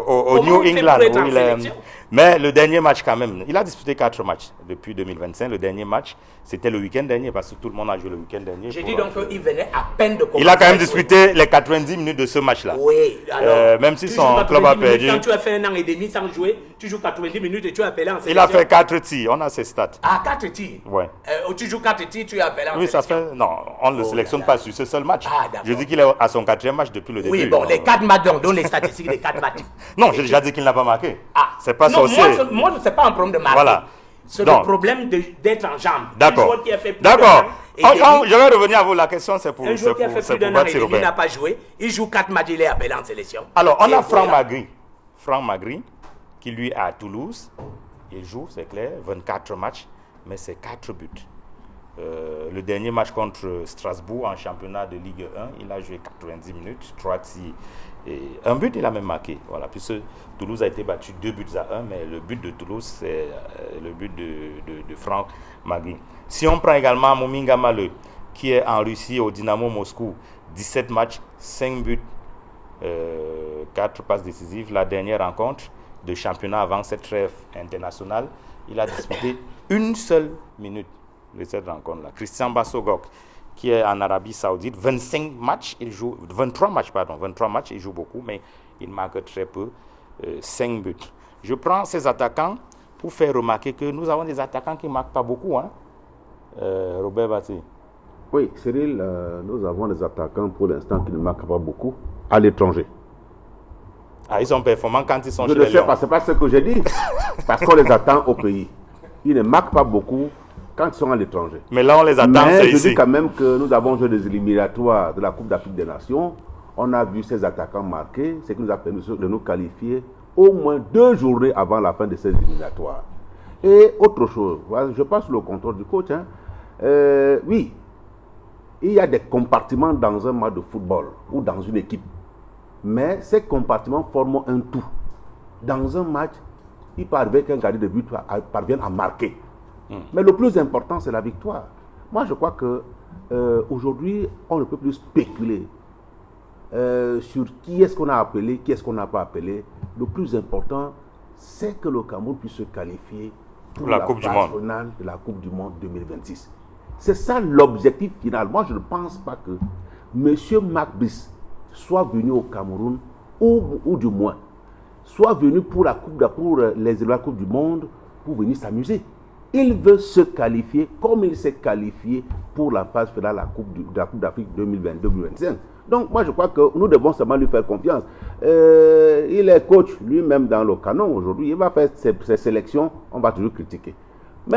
au New England, où il est... Mais le dernier match quand même, il a disputé 4 matchs depuis 2025. Le dernier match, c'était le week-end dernier, parce que tout le monde a joué le week-end dernier. J'ai dit donc qu'il venait à peine de commencer. Il a quand même disputé les 90 minutes de ce match-là. Oui, alors... même si son club a perdu. Quand tu as fait 1 an et demi sans jouer, tu joues 90 minutes et tu es appelé en sélection. Il a fait 4 tirs, on a ses stats. Ah, 4 tirs? Ouais. Tu joues 4 tirs, tu es appelé en sélection. Oui, ça fait... Non, on ne le sélectionne pas sur ce seul match. Ah, d'accord. Je dis qu'il est à son 4e match depuis le début. Oui, bon, les 4 matchs, donc, donne les statistiques des 4 matchs. Non, j'ai déjà dit qu'il n'a pas marqué. Ah. C'est pas sorcier. Moi, c'est pas un problème de marquer. Voilà. C'est le problème d'être en jambe. D'accord. D'accord. Je vais revenir à vous. La question, c'est pour un joueur qui a fait plus d'un an et demi, il n'a pas joué. Il joue 4 matchs, il est appelé en sélection. Alors, on a Franck Magri, qui lui est à Toulouse. Il joue, c'est clair, 24 matchs, mais c'est 4 buts. Le dernier match contre Strasbourg en championnat de Ligue 1, il a joué 90 minutes, 3 tirs et un but, il a même marqué. Voilà, puisque Toulouse a été battu 2 buts à 1, mais le but de Toulouse, c'est le but de Franck Magri. Si on prend également Mominga Maleu, qui est en Russie au Dynamo Moscou, 17 matchs, 5 buts, 4 passes décisives. La dernière rencontre de championnat avant cette trêve internationale, il a disputé une seule minute de cette rencontre-là. Christian Bassogok, qui est en Arabie Saoudite, 23 matchs, il joue beaucoup, mais il marque très peu, 5 buts. Je prends ces attaquants pour faire remarquer que nous avons des attaquants qui ne marquent pas beaucoup, hein. Robert Bati. Oui, Cyril, nous avons des attaquants pour l'instant qui ne marquent pas beaucoup à l'étranger. Ah, ils sont performants quand ils sont chez les Lions. Je ne sais pas, ce n'est pas ce que j'ai dit, parce qu'on les attend au pays. Ils ne marquent pas beaucoup quand ils sont à l'étranger. Mais là, on les attend, c'est ici. Je dis quand même que nous avons joué des éliminatoires de la Coupe d'Afrique des Nations. On a vu ces attaquants marquer, ce qui nous a permis de nous qualifier au moins 2 journées avant la fin de ces éliminatoires. Et autre chose, je passe sous le contrôle du coach. Oui, Il y a des compartiments dans un match de football ou dans une équipe. Mais ces compartiments forment un tout. Dans un match, il peut arriver qu'un gardien de but parvienne à marquer. Mais le plus important, c'est la victoire. Moi, je crois que aujourd'hui, on ne peut plus spéculer sur qui est-ce qu'on a appelé, qui est-ce qu'on n'a pas appelé. Le plus important, c'est que le Cameroun puisse se qualifier pour la Coupe du phase Monde. finale de la Coupe du Monde 2026. C'est ça l'objectif final. Moi, je ne pense pas que M. Mac Brice soit venu au Cameroun, ou du moins, soit venu pour les Coupes du Monde, pour venir s'amuser. Il veut se qualifier comme il s'est qualifié pour la phase finale de la Coupe d'Afrique 2020-2025. Donc, moi, je crois que nous devons seulement lui faire confiance. Il est coach lui-même dans le canon aujourd'hui. Il va faire ses sélections, on va toujours critiquer.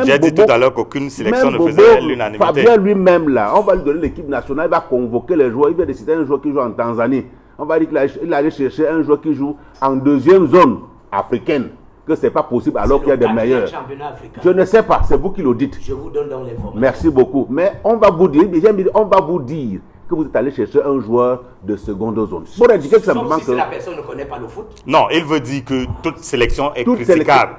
J'ai dit tout à l'heure qu'aucune sélection ne faisait l'unanimité. Fabien lui-même, là, on va lui donner l'équipe nationale, il va convoquer les joueurs. Il va décider un joueur qui joue en Tanzanie. On va dire qu'il allait chercher un joueur qui joue en deuxième zone africaine. Que ce n'est pas possible alors qu'il y a des meilleurs. Je ne sais pas, c'est vous qui le dites. Je vous donne donc l'information. Merci beaucoup. Mais on va vous dire que vous êtes allé chercher un joueur de seconde zone. Pour indiquer simplement que la personne ne connaît pas le foot. Non, il veut dire que toute sélection est critiquable.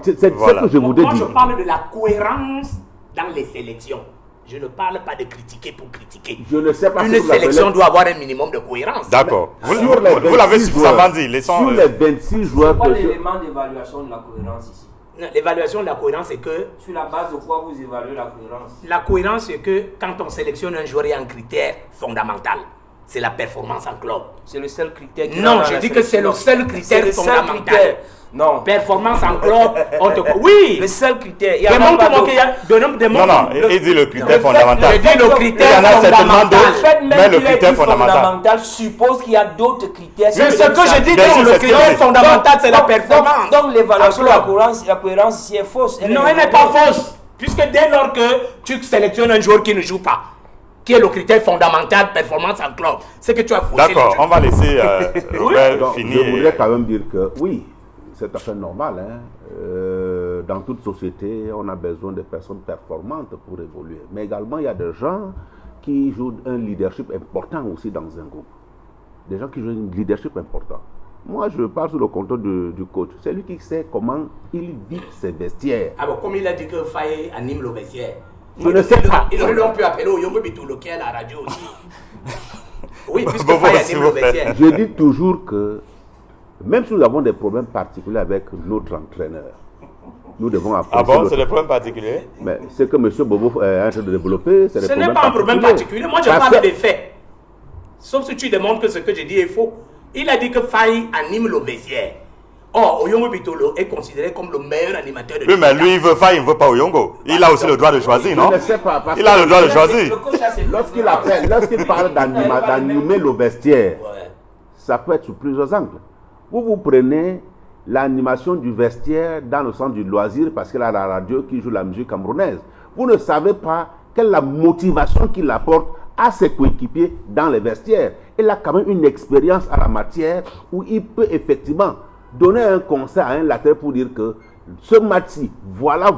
C'est voilà. Ce que je voudrais dire. Moi, je parle de la cohérence dans les sélections. Je ne parle pas de critiquer pour critiquer. Je ne sais pas. Une sélection doit avoir un minimum de cohérence. D'accord. Vous l'avez suffisamment dit. Sur les 26 joueurs. C'est quoi l'élément d'évaluation de la cohérence ici? L'évaluation de la cohérence, c'est que... Sur la base de quoi vous évaluez la cohérence? La cohérence, c'est que quand on sélectionne un joueur, il y a un critère fondamental. C'est la performance en club. C'est le seul critère qui... Non, je dis que c'est le seul critère fondamental. Non. Performance en club, oui. Le seul critère. Il y a non, il dit le critère fondamental. Je dis le critère fondamental. Mais le critère fondamental suppose qu'il y a d'autres critères. C'est ce que je dis, le critère fondamental, c'est la performance. Donc l'évaluation de la cohérence ici est fausse. Non, elle n'est pas fausse. Puisque dès lors que tu sélectionnes un joueur qui ne joue pas, qui est le critère fondamental performance en club, c'est que tu as faussé. D'accord, on va laisser Robert finir. Je voudrais quand même dire que oui, c'est tout à fait normal. Dans toute société, on a besoin de personnes performantes pour évoluer. Mais également, il y a des gens qui jouent un leadership important aussi dans un groupe. Des gens qui jouent un leadership important. Moi, je parle sur le compte du coach. C'est lui qui sait comment il vit ses vestiaires. Ah bon, comme il a dit que Faye anime le vestiaire. Je ne sais pas. Ils l'ont pu appeler au Yongo Bitoulo qui est à la radio aussi. Oui, puisque Faye anime le vestiaire. Je dis toujours que même si nous avons des problèmes particuliers avec notre entraîneur, nous devons apprécier. Ah bon, c'est des problèmes particuliers? Mais ce que M. Bobo est en train de développer, c'est des problèmes particuliers. Ce n'est pas un problème particulier. Moi, je parle des faits. Sauf si tu demandes que ce que je dis est faux. Il a dit que Faye anime le vestiaire. Or, Oyongo Bitolo est considéré comme le meilleur animateur de Oui, mais lui, il veut Faye, il ne veut pas Oyongo. Il a aussi le droit de choisir, non? Je ne sais pas. Il a le droit de choisir. Lorsqu'il parle d'animer le vestiaire, ça peut être sous plusieurs angles. Vous prenez l'animation du vestiaire dans le sens du loisir parce qu'il a la radio qui joue la musique camerounaise. Vous ne savez pas quelle est la motivation qu'il apporte à ses coéquipiers dans les vestiaires. Il a quand même une expérience à la matière où il peut effectivement donner un conseil à un latéral pour dire que ce match-ci, voilà.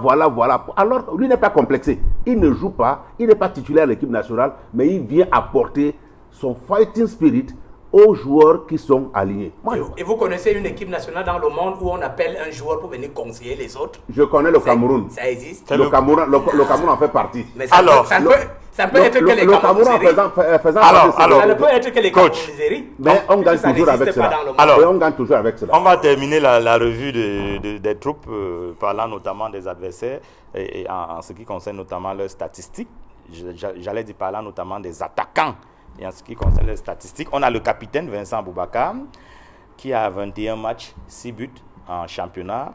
Alors, lui n'est pas complexé. Il ne joue pas, il n'est pas titulaire de l'équipe nationale, mais il vient apporter son fighting spirit aux joueurs qui sont alignés. Et vous connaissez une équipe nationale dans le monde où on appelle un joueur pour venir conseiller les autres? Je connais le Cameroun. Ça existe. Le Cameroun en fait partie. Mais ça peut être que les Cameroun ça ne peut être que les Camerounaiseries. Mais on gagne toujours avec cela. On gagne toujours avec cela. On va terminer la revue des troupes, parlant notamment des adversaires et en ce qui concerne notamment leurs statistiques. J'allais dire parlant notamment des attaquants. Et en ce qui concerne les statistiques, on a le capitaine Vincent Boubacar qui a 21 matchs, 6 buts en championnat,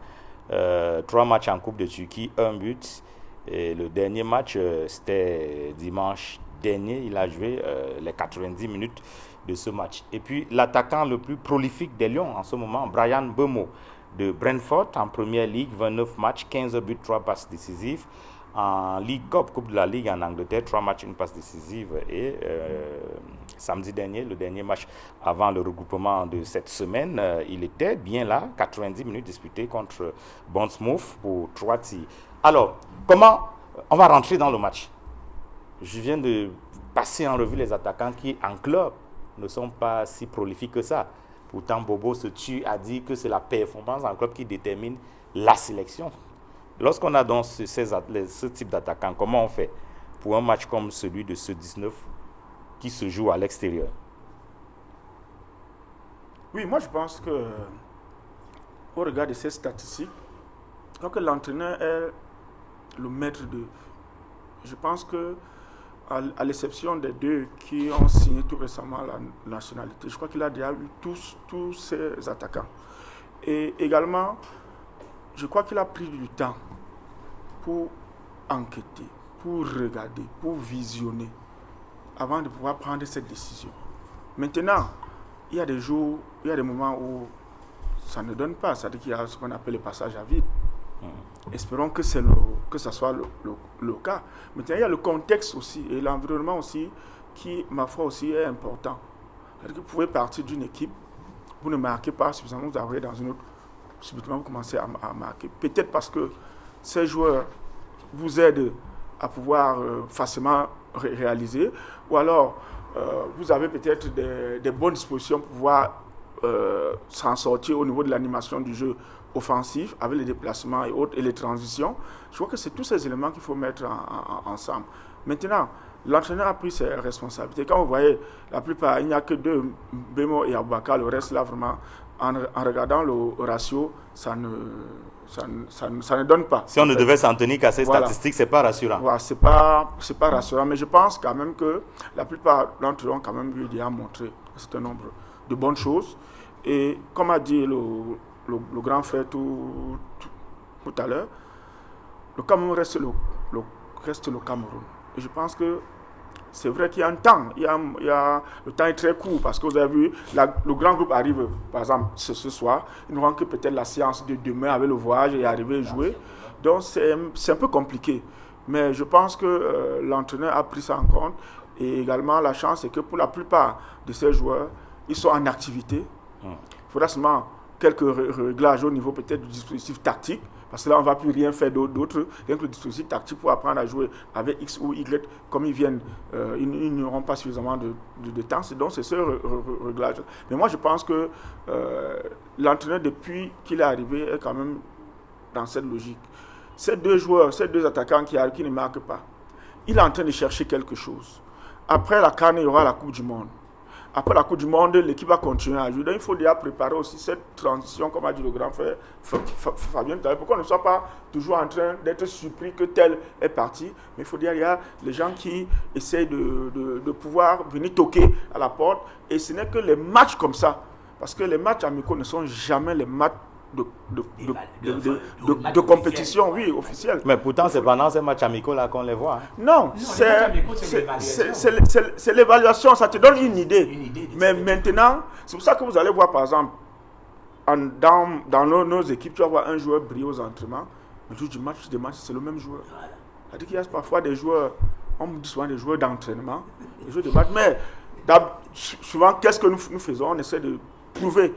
3 matchs en Coupe de Turquie, 1 but. Et le dernier match, c'était dimanche dernier. Il a joué les 90 minutes de ce match. Et puis l'attaquant le plus prolifique des Lions en ce moment, Brian Mbeumo de Brentford en Première Ligue, 29 matchs, 15 buts, 3 passes décisives. En Ligue Cup, Coupe de la Ligue en Angleterre, 3 matchs, 1 passe décisive. Et samedi dernier, le dernier match avant le regroupement de cette semaine, il était bien là, 90 minutes disputées contre Bournemouth pour 3 tirs. Alors, comment on va rentrer dans le match? Je viens de passer en revue les attaquants qui, en club, ne sont pas si prolifiques que ça. Pourtant, Bobo se tue à dire que c'est la performance en club qui détermine la sélection. Lorsqu'on a donc ce type d'attaquant, comment on fait pour un match comme celui de ce 19 qui se joue à l'extérieur? Oui, moi je pense que, au regard de ces statistiques, que l'entraîneur est le maître d'œuvre. Je pense que, à l'exception des deux qui ont signé tout récemment la nationalité, je crois qu'il a déjà eu tous ces attaquants. Et également, je crois qu'il a pris du temps pour enquêter, pour regarder, pour visionner, avant de pouvoir prendre cette décision. Maintenant, il y a des jours, il y a des moments où ça ne donne pas, c'est-à-dire qu'il y a ce qu'on appelle le passage à vide. Espérons que ce soit le cas. Maintenant, il y a le contexte aussi et l'environnement aussi qui, ma foi, aussi est important. C'est-à-dire que vous pouvez partir d'une équipe, vous ne marquez pas suffisamment, vous arrivez dans une autre, subitement vous commencez à marquer. Peut-être parce que ces joueurs vous aident à pouvoir facilement réaliser, ou alors vous avez peut-être des bonnes dispositions pour pouvoir s'en sortir au niveau de l'animation du jeu offensif, avec les déplacements et autres, et les transitions. Je crois que c'est tous ces éléments qu'il faut mettre ensemble. Maintenant, l'entraîneur a pris ses responsabilités. Quand vous voyez, la plupart, il n'y a que deux, Bemo et Aboubakar, le reste là, vraiment, en regardant le ratio, ça ne donne pas. Si on ne devait s'en tenir qu'à ces statistiques, c'est pas rassurant. Voilà, c'est pas rassurant, mais je pense quand même que la plupart d'entre eux ont quand même eu déjà montré un certain nombre de bonnes choses. Et comme a dit le grand frère tout à l'heure, le Cameroun reste le Cameroun. Et je pense que c'est vrai qu'il y a un temps. Le temps est très court parce que vous avez vu, le grand groupe arrive, par exemple, ce soir. Il nous manque peut-être la séance de demain avec le voyage et arriver à jouer. Donc c'est un peu compliqué. Mais je pense que l'entraîneur a pris ça en compte. Et également, la chance, c'est que pour la plupart de ces joueurs, ils sont en activité. Il faudra seulement quelques réglages au niveau peut-être du dispositif tactique, parce que là on ne va plus rien faire d'autre, rien que le dispositif tactique pour apprendre à jouer avec X ou Y, comme ils viennent, ils n'auront pas suffisamment de temps, donc c'est ce réglage. Mais moi je pense que l'entraîneur, depuis qu'il est arrivé, est quand même dans cette logique. Ces deux joueurs, ces deux attaquants qui ne marquent pas, il est en train de chercher quelque chose. Après la CAN, il y aura la Coupe du Monde. Après la Coupe du Monde, l'équipe va continuer à jouer. Donc, il faut déjà préparer aussi cette transition, comme a dit le grand frère Fabien. Pourquoi on ne soit pas toujours en train d'être surpris que tel est parti. Mais il faut dire qu'il y a les gens qui essayent de pouvoir venir toquer à la porte. Et ce n'est que les matchs comme ça. Parce que les matchs amicaux ne sont jamais les matchs de compétition, oui, officielle. Mais pourtant, c'est pendant ces matchs amicaux là qu'on les voit. Hein. Non, c'est l'évaluation, ça te donne une idée. Mais maintenant, c'est pour ça que vous allez voir, par exemple, dans nos équipes, tu vas voir un joueur briller aux entraînements, le jour du match, c'est le même joueur. C'est-à-dire qu'il y a parfois des joueurs, on me dit souvent des joueurs d'entraînement, des joueurs de match, mais souvent, qu'est-ce que nous faisons? On essaie de prouver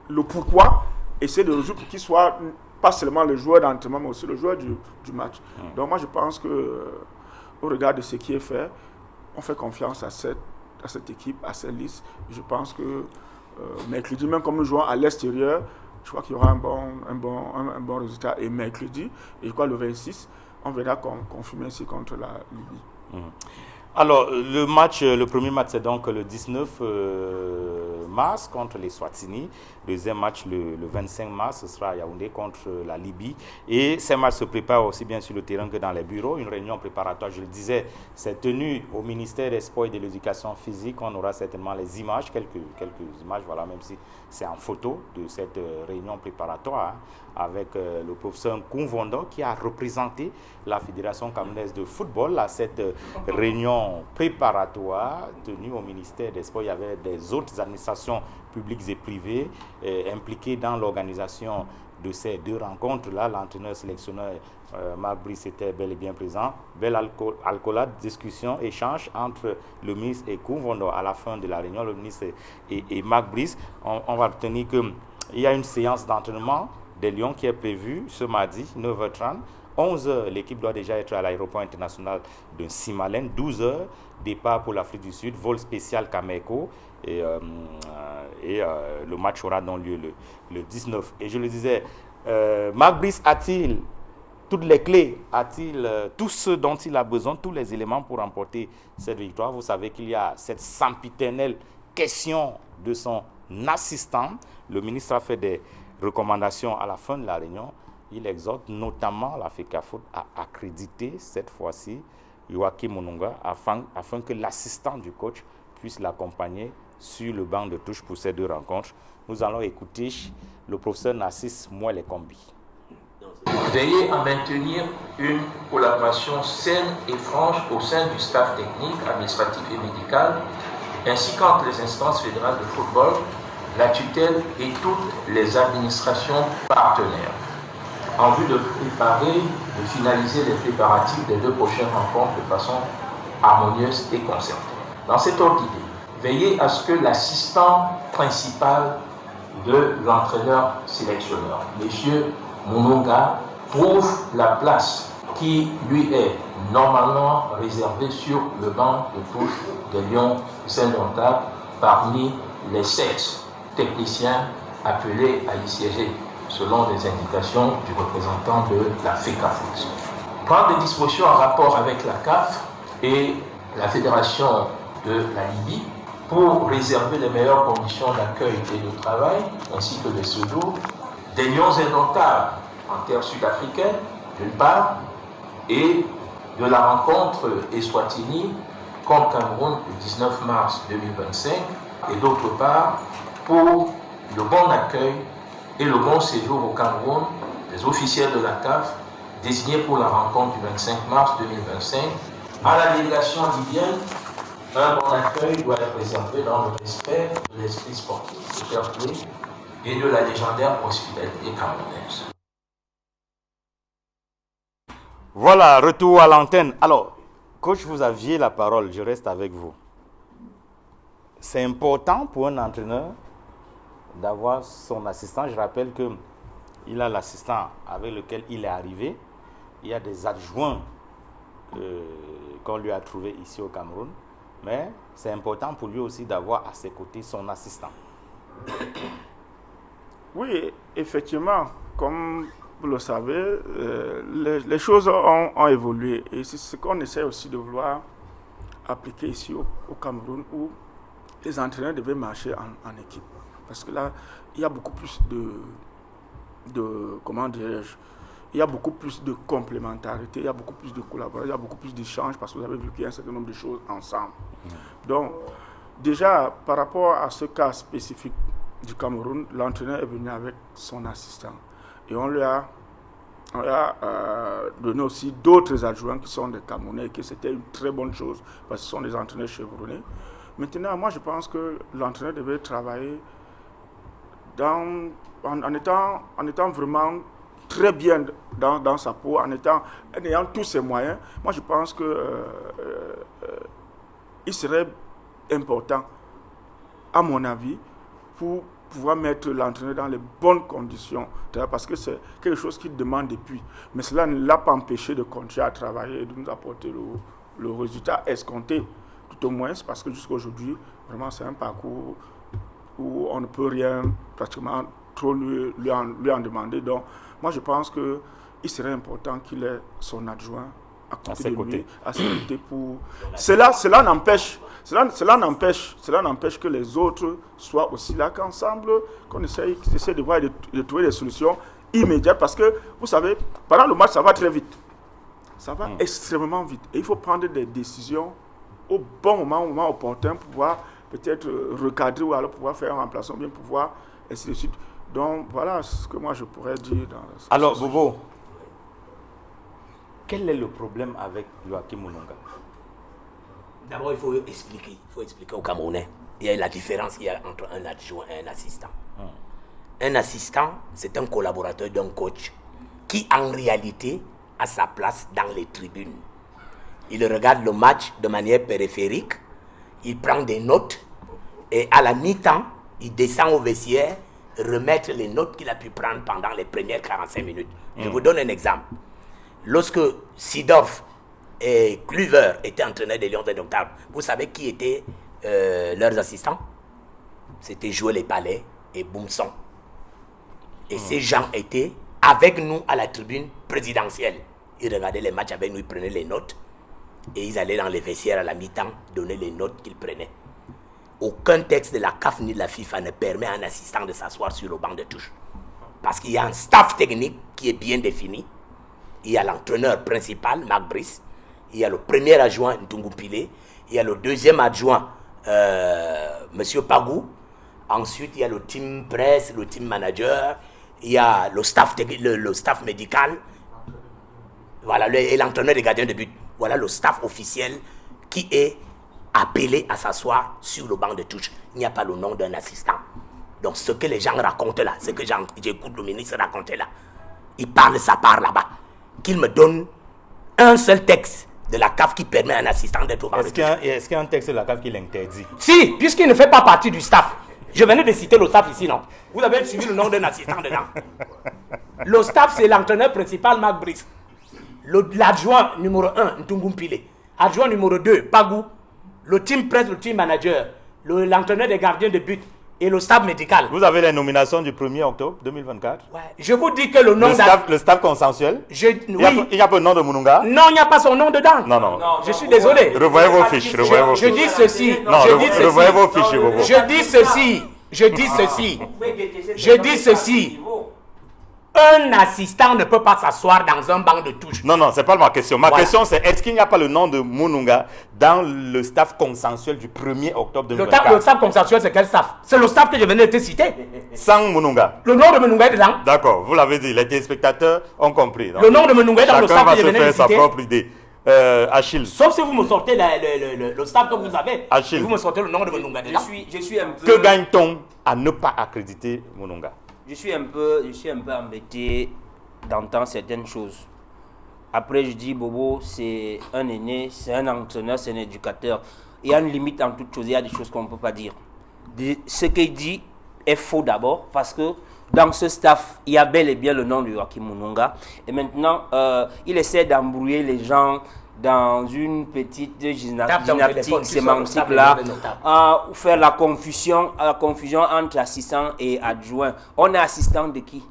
le pourquoi. Et c'est de résoudre qu'il soit pas seulement le joueur d'entraînement, mais aussi le joueur du match. Donc moi, je pense que au regard de ce qui est fait, on fait confiance à cette équipe, à cette liste. Je pense que mercredi, même comme nous jouons à l'extérieur, je crois qu'il y aura un bon résultat. Et mercredi, et je crois le 26, on verra confirmer ainsi contre la Libye. Alors, le premier match, c'est donc le 19 mars contre les Swatini. Deuxième match, le 25 mars, ce sera à Yaoundé contre la Libye. Et ces matchs se préparent aussi bien sur le terrain que dans les bureaux. Une réunion préparatoire, je le disais, c'est tenu au ministère des Sports et de l'Éducation physique. On aura certainement les images, quelques images, voilà, même si c'est en photo de cette réunion préparatoire, avec le professeur Nkoumvondo qui a représenté la Fédération camerounaise de football à cette réunion préparatoire tenue au ministère des Sports. Il y avait des autres administrations publiques et privées impliquées dans l'organisation de ces deux rencontres-là. L'entraîneur sélectionneur Marc Brice était bel et bien présent. Belle alcoolade, discussion, échange entre le ministre et Nkoumvondo. À la fin de la réunion, le ministre et Marc Brice, on va retenir qu'il y a une séance d'entraînement des Lions qui est prévue ce mardi, 9h30, 11h, l'équipe doit déjà être à l'aéroport international de Simalène. 12h, départ pour l'Afrique du Sud, vol spécial Cameco. Et le match aura donc lieu le 19. Et je le disais, Marc Brice a-t-il toutes les clés, a-t-il tout ce dont il a besoin, tous les éléments pour remporter cette victoire? Vous savez qu'il y a cette sempiternelle question de son assistant. Le ministre a fait des recommandations à la fin de la réunion. Il exhorte notamment la FECAFOOT à accréditer cette fois-ci Joachim Mononga afin que l'assistant du coach puisse l'accompagner sur le banc de touche pour ces deux rencontres. Nous allons écouter le professeur Narcisse Mouelle-Kombi. Veillez à maintenir une collaboration saine et franche au sein du staff technique, administratif et médical, ainsi qu'entre les instances fédérales de football, la tutelle et toutes les administrations partenaires, en vue de préparer, de finaliser les préparatifs des deux prochaines rencontres de façon harmonieuse et concertée. Dans cette ordre d'idée, veillez à ce que l'assistant principal de l'entraîneur sélectionneur, M. Mononga, trouve la place qui lui est normalement réservée sur le banc de touche des Lions Saint-Dontat parmi les 16 techniciens appelés à y siéger, selon les indications du représentant de la FECAFOOT. Prendre des dispositions en rapport avec la CAF et la Fédération de la Libye pour réserver les meilleures conditions d'accueil et de travail, ainsi que de séjour, des Lions indomptables en terre sud-africaine, d'une part, et de la rencontre Eswatini contre Cameroun le 19 mars 2025, et d'autre part, pour le bon accueil et le bon séjour au Cameroun des officiels de la CAF désignés pour la rencontre du 25 mars 2025. À la délégation libyenne, un bon accueil doit être réservé dans le respect de l'esprit sportif, de fair play et de la légendaire hospitalité camerounaise. Voilà, retour à l'antenne. Alors, coach, vous aviez la parole, je reste avec vous. C'est important pour un entraîneur d'avoir son assistant. Je rappelle qu'il a l'assistant avec lequel il est arrivé. Il y a des adjoints qu'on lui a trouvés ici au Cameroun. Mais c'est important pour lui aussi d'avoir à ses côtés son assistant. Oui, effectivement, comme vous le savez, les choses ont évolué. Et c'est ce qu'on essaie aussi de vouloir appliquer ici au Cameroun, où les entraîneurs devaient marcher en équipe. Parce que là, il y a beaucoup plus comment dirais-je, il y a beaucoup plus de complémentarité, il y a beaucoup plus de collaboration, il y a beaucoup plus d'échanges, parce que vous avez vu qu'il y a un certain nombre de choses ensemble. Donc, déjà, par rapport à ce cas spécifique du Cameroun, l'entraîneur est venu avec son assistant. Et on lui a donné aussi d'autres adjoints qui sont des Camerounais, et que c'était une très bonne chose, parce que ce sont des entraîneurs chevronnés. Maintenant, moi, je pense que l'entraîneur devait travailler en étant vraiment très bien dans sa peau, en ayant tous ses moyens. Moi, je pense que il serait important, à mon avis, pour pouvoir mettre l'entraîneur dans les bonnes conditions, parce que c'est quelque chose qu'il demande depuis. Mais cela ne l'a pas empêché de continuer à travailler et de nous apporter le résultat escompté, tout au moins, parce que jusqu'à aujourd'hui, vraiment, c'est un parcours où on ne peut rien pratiquement trop lui en demander. Donc, moi, je pense qu'il serait important qu'il ait son adjoint à côté de lui, à ses côtés pour... Cela n'empêche que les autres soient aussi là, qu'ensemble, qu'on essaie de voir et de trouver des solutions immédiates. Parce que, vous savez, pendant le match, ça va très vite. Ça va extrêmement vite. Et il faut prendre des décisions au bon moment, au moment opportun, pour pouvoir peut-être recadrer ou alors pouvoir faire un remplacement, bien pouvoir, ainsi de suite. Donc, voilà ce que moi je pourrais dire. Alors, Bobo, quel est le problème avec Joachim Mononga? D'abord, il faut expliquer aux Camerounais. Il y a la différence entre un adjoint et un assistant. Un assistant, c'est un collaborateur d'un coach qui, en réalité, a sa place dans les tribunes. Il regarde le match de manière périphérique, il prend des notes et à la mi-temps, il descend au vestiaire remettre les notes qu'il a pu prendre pendant les premières 45 minutes. Je vous donne un exemple. lorsque Sidorf et Kluivert étaient entraîneurs des Lions Indomptables, vous savez qui étaient leurs assistants? C'était Joël Epalais et Boumson. Et ces gens étaient avec nous à la tribune présidentielle. Ils regardaient les matchs avec nous, ils prenaient les notes. Et ils allaient dans les vestiaires à la mi-temps donner les notes qu'ils prenaient. Aucun texte de la CAF ni de la FIFA ne permet à un assistant de s'asseoir sur le banc de touche. Parce qu'il y a un staff technique qui est bien défini. Il y a l'entraîneur principal, Marc Brice. Il y a le premier adjoint, Ntungu Pile. Il y a le deuxième adjoint, Monsieur Pagou. Ensuite, il y a le team presse, le team manager. Il y a le staff, le staff médical. Voilà, et l'entraîneur des gardiens de but. Voilà le staff officiel qui est appelé à s'asseoir sur le banc de touche. Il n'y a pas le nom d'un assistant. Donc ce que les gens racontent là, ce que j'écoute le ministre raconter là, il parle sa part là-bas. Qu'il me donne un seul texte de la CAF qui permet à un assistant d'être au banc de touche. Est-ce qu'il y a un texte de la CAF qui l'interdit? Si, puisqu'il ne fait pas partie du staff. Je venais de citer le staff ici, non? Vous avez suivi le nom d'un assistant dedans. Le staff, c'est l'entraîneur principal, Marc Brice. L'adjoint numéro 1, Ntungu Pile. Adjoint numéro 2, Pagou. Le team presse, le team manager. L'entraîneur des gardiens de but. Et le staff médical. Vous avez les nominations du 1er octobre 2024? Ouais. Je vous dis que le nom... Le staff consensuel? Oui. Il n'y a pas le nom de Moununga? Non, il n'y a pas son nom dedans. Non. Je suis désolé. Revoyez vos fiches. Je dis ceci. Revoyez vos fiches. Je dis ceci. Un assistant ne peut pas s'asseoir dans un banc de touche. Non, c'est pas ma question. Ma question, c'est est-ce qu'il n'y a pas le nom de Moununga dans le staff consensuel du 1er octobre 2024? Le staff consensuel, c'est quel staff? C'est le staff que je venais de te citer. Sans Moununga. Le nom de Moununga est dedans. D'accord, vous l'avez dit, les téléspectateurs ont compris. Donc, le nom de Moununga est dans le staff que je venais de citer. Chacun va se faire sa propre idée. Achille. Sauf si vous me sortez le staff que vous avez. Achille. Et vous me sortez le nom de Moununga dedans. Je suis un peu... Que gagne-t-on à ne pas accréditer Moununga? Je suis un peu embêté d'entendre certaines choses. Après, je dis, Bobo, c'est un aîné, c'est un entraîneur, c'est un éducateur. Il y a une limite en toute chose, il y a des choses qu'on ne peut pas dire. Ce qu'il dit est faux d'abord, parce que dans ce staff, il y a bel et bien le nom de Joachim Moununga. Et maintenant, il essaie d'embrouiller les gens dans une petite gymnastique sémantique là, faire la confusion entre assistant et adjoint. On est assistant de qui?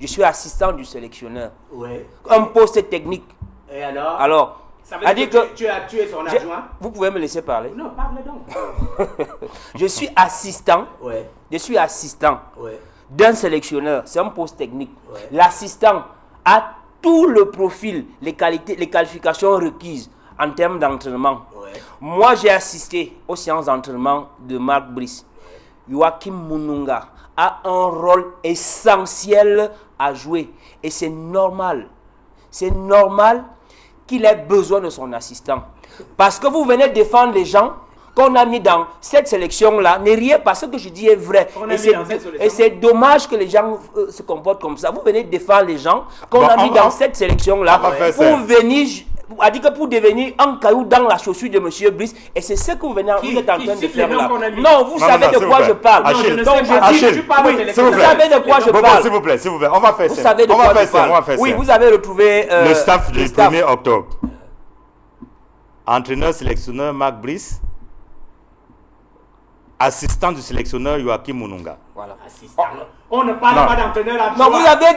Je suis assistant du sélectionneur. Ouais. Un poste technique. Et alors? Alors, ça veut dire que tu es son adjoint? Vous pouvez me laisser parler? Non, parle donc. Je suis assistant. Ouais. Je suis assistant Ouais. d'un sélectionneur. C'est un poste technique. Ouais. L'assistant a tout le profil, les qualités, les qualifications requises en termes d'entraînement. Ouais. Moi, j'ai assisté aux séances d'entraînement de Marc Brice. Joachim Moununga a un rôle essentiel à jouer. Et c'est normal. C'est normal qu'il ait besoin de son assistant. Parce que vous venez défendre les gens qu'on a mis dans cette sélection-là. Ne riez pas, ce que je dis est vrai. Et c'est dommage que les gens se comportent comme ça. Vous venez défendre les gens qu'on a mis dans cette sélection-là pour venir... a dit que pour devenir un caillou dans la chaussure de M. Brice, et c'est ce que vous êtes en train de faire là. Non, vous savez de quoi je parle. Achille, donc Achille, vous savez de quoi je parle. S'il vous plaît, on va faire ça. Vous savez de quoi je parle. Oui, vous avez retrouvé le staff du 1er octobre. Entraîneur, sélectionneur Marc Brice. Assistant du sélectionneur Joachim Moununga. Voilà. Assistant. On ne parle pas d'entraîneur adjoint. Non, vous aviez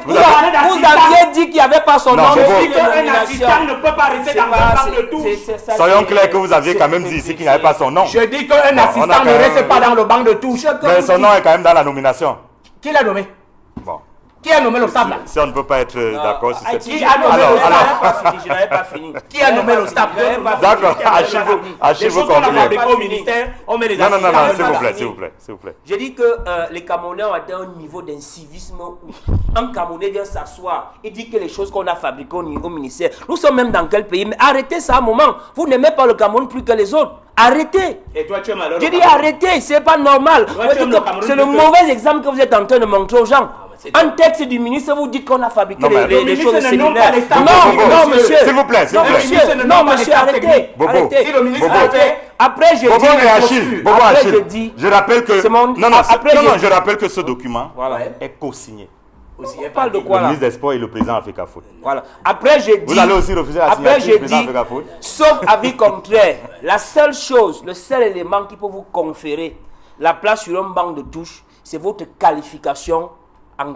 dit qu'il n'y avait pas son nom. Je dis qu'un assistant ne peut pas rester dans un banc de touche. Soyons clairs que vous aviez quand même dit ici qu'il n'y avait pas son nom. Je dis qu'un assistant ne reste pas dans le banc de touche. Mais son nom est quand même dans la nomination. Qui l'a nommé? Bon. Qui a nommé le staff là? Si on ne peut pas être d'accord sur cette... Qui a nommé le staff? Je n'avais pas fini. Qui a nommé le staff? D'accord, Achille, vous continuez. Au ministère, on met les non, assistants. s'il vous plaît. J'ai dit que les Camerounais ont atteint un niveau d'incivisme où un Camerounais vient s'asseoir et dit que les choses qu'on a fabriquées au ministère, nous sommes même dans quel pays? Mais arrêtez ça un moment. Vous n'aimez pas le Cameroun plus que les autres. Arrêtez. Et toi, tu es malheureux. J'ai dit arrêtez, c'est pas normal. C'est le mauvais exemple que vous êtes en train de montrer aux gens. Un texte du ministre, vous dites qu'on a fabriqué les choses séminaires. Non, monsieur. S'il vous plaît. Non, monsieur, arrêtez. Si le ministre a fait... Après, je dis... Je rappelle que... je rappelle que ce document est co-signé Aussi, On parle de quoi Le là? ministre des Sports et le président Africa Foot. Voilà. Après, j'ai dit. Vous allez aussi refuser la Après, signature j'ai du président dit, Africa Foot? sauf avis contraire, la seule chose, le seul élément qui peut vous conférer la place sur un banc de touche, c'est votre qualification en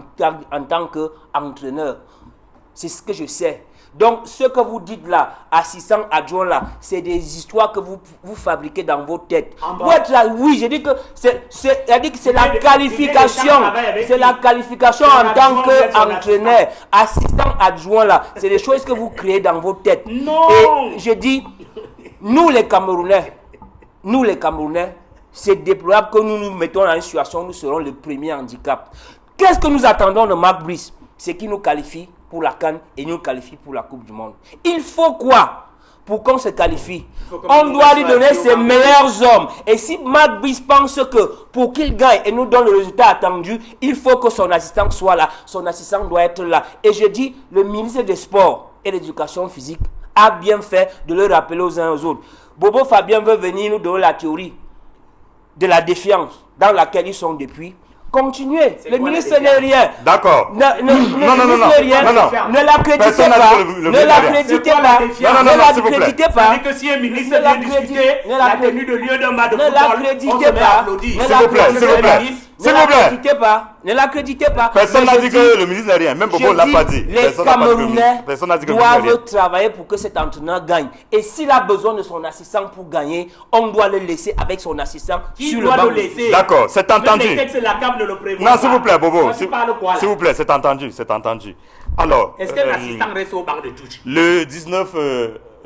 tant qu'entraîneur. C'est ce que je sais. Donc, ce que vous dites là, assistant adjoint là, c'est des histoires que vous fabriquez dans vos têtes. Oui, j'ai dit que c'est la qualification. C'est la qualification en tant qu'entraîneur. Assistant adjoint là, c'est des choses que vous créez dans vos têtes. Non. Et je dis, nous les Camerounais, c'est déplorable que nous nous mettons dans une situation où nous serons le premier handicap. Qu'est-ce que nous attendons de Marc Brice? C'est qu'il nous qualifie pour la CAN et nous qualifie pour la Coupe du Monde. Il faut quoi pour qu'on se qualifie? On doit lui donner ses meilleurs hommes. Et si Marc Brice pense que pour qu'il gagne et nous donne le résultat attendu, il faut que son assistant soit là. Son assistant doit être là. Et je dis, le ministre des Sports et de l'Éducation physique a bien fait de le rappeler aux uns et aux autres. Bobo Fabien veut venir nous donner la théorie de la défiance dans laquelle ils sont depuis. Continuez. Le ministre n'est rien. D'accord. Non. Ne l'accréditez pas. Ne l'accréditez pas. Ne l'accréditez pas. C'est-à-dire que si un ministre vient discuter la tenue de lieu d'un match de football, on se met à applaudir. S'il vous plaît. Ne l'accréditez pas. Personne n'a dit que le ministre n'est rien. Même Bobo ne l'a pas dit. Les Camerounais doivent travailler pour que cet entraîneur gagne. Et s'il a besoin de son assistant pour gagner, on doit le laisser avec son assistant sur le banc. D'accord, c'est entendu. Non, s'il vous plaît, Bobo. S'il vous plaît, c'est entendu. Alors, est-ce que l'assistant reste au banc de touche? Le 19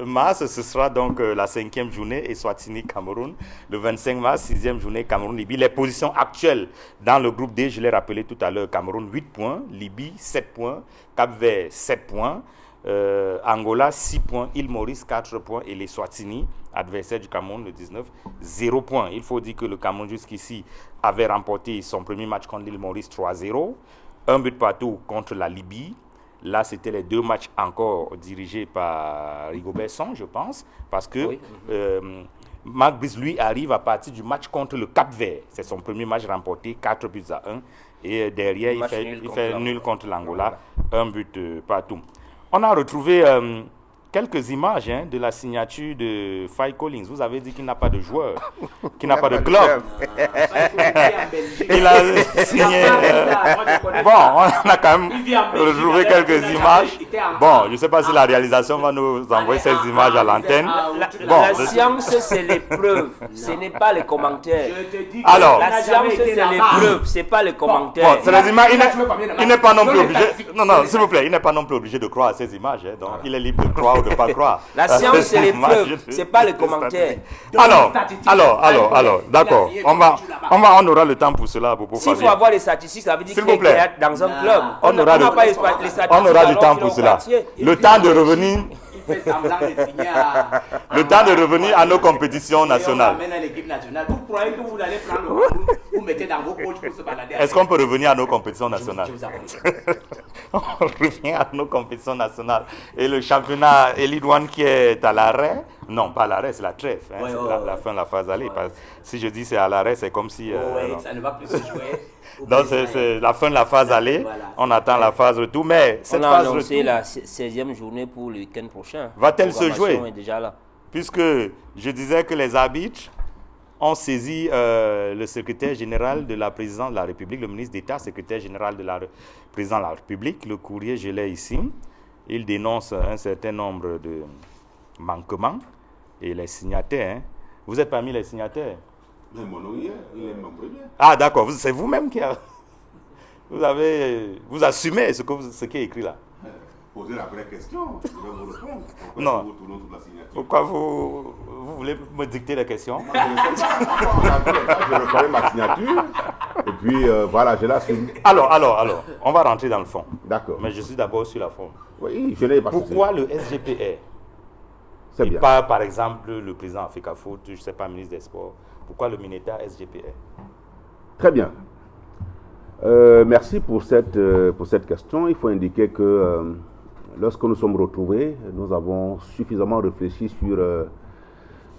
mars, ce sera donc la 5e journée Eswatini-Cameroun. Le 25 mars, 6e journée Cameroun-Libye. Les positions actuelles dans le groupe D, je l'ai rappelé tout à l'heure. Cameroun 8 points, Libye 7 points, Cap-Vert 7 points, Angola 6 points, Île Maurice 4 points et les Swatini, adversaire du Cameroun le 19, 0 points. Il faut dire que le Cameroun jusqu'ici avait remporté son premier match contre l'Île Maurice 3-0, un but partout contre la Libye. Là, c'était les deux matchs encore dirigés par Rigobert Song, je pense, parce que Marc Brice, lui, arrive à partir du match contre le Cap-Vert. C'est son premier match remporté, 4 buts à 1. Et derrière, il fait nul contre l'Angola, un but partout. On a retrouvé quelques images de la signature de Faye Collins. Vous avez dit qu'il n'a pas de joueur, qu'il n'a pas de club. Il a signé. Bon, on a quand même retrouvé quelques images. Bon, je ne sais pas si la réalisation va nous envoyer ces images à l'antenne. La science, c'est les preuves, ce n'est pas les commentaires. Alors, la science, c'est les preuves, ce n'est pas les commentaires. Bon, c'est les images. Il n'est pas non plus obligé. Non, s'il vous plaît, il n'est pas non plus obligé de croire à ces images. Donc, il est libre de croire ou de ne pas croire. La science, c'est les preuves, ce n'est pas les commentaires. Alors, d'accord. On aura le temps pour cela, Bobo. S'il faut avoir les statistiques, ça veut dire qu'il est dans un club. On aura du temps pour cela. Le temps de revenir. Le temps de revenir à nos compétitions nationales. Vous croyez que vous allez prendre le coup, vous mettez dans vos poches pour se balader. Est-ce qu'on peut revenir à nos compétitions nationales? On revient à nos compétitions nationales. Et le championnat Elite One qui est à l'arrêt, non, pas à l'arrêt, c'est la trêve. C'est la fin de la phase aller. Si je dis c'est à l'arrêt, c'est comme si... ça ne va plus se jouer. Donc c'est la fin de la phase aller, on attend la phase retour, mais cette phase retour... On a annoncé la 16e journée pour le week-end prochain. Va-t-elle se jouer? Est déjà là. Puisque je disais que les arbitres ont saisi le secrétaire général de la présidence de la République, le ministre d'État, secrétaire général de la présidence de la République. Le courrier, je l'ai ici. Il dénonce un certain nombre de manquements et les signataires. Vous êtes parmi les signataires? Mais mon nom, il est membre bien. Ah d'accord, c'est vous-même qui vous assumez ce qui est écrit là. Posez la vraie question, je vais vous répondre. Non. Pourquoi vous voulez me dicter la question? Je reconnais ma signature et puis voilà, je l'assume. Alors, on va rentrer dans le fond. D'accord. Mais je suis d'abord sur la forme. Oui, je n'ai pas. Pourquoi le SGPR? C'est et bien. pas, par exemple, le président Africa Foot, je ne sais pas, ministre des Sports. Pourquoi le Minéta SGPR? Très bien. Merci pour cette question. Il faut indiquer que lorsque nous sommes retrouvés, nous avons suffisamment réfléchi sur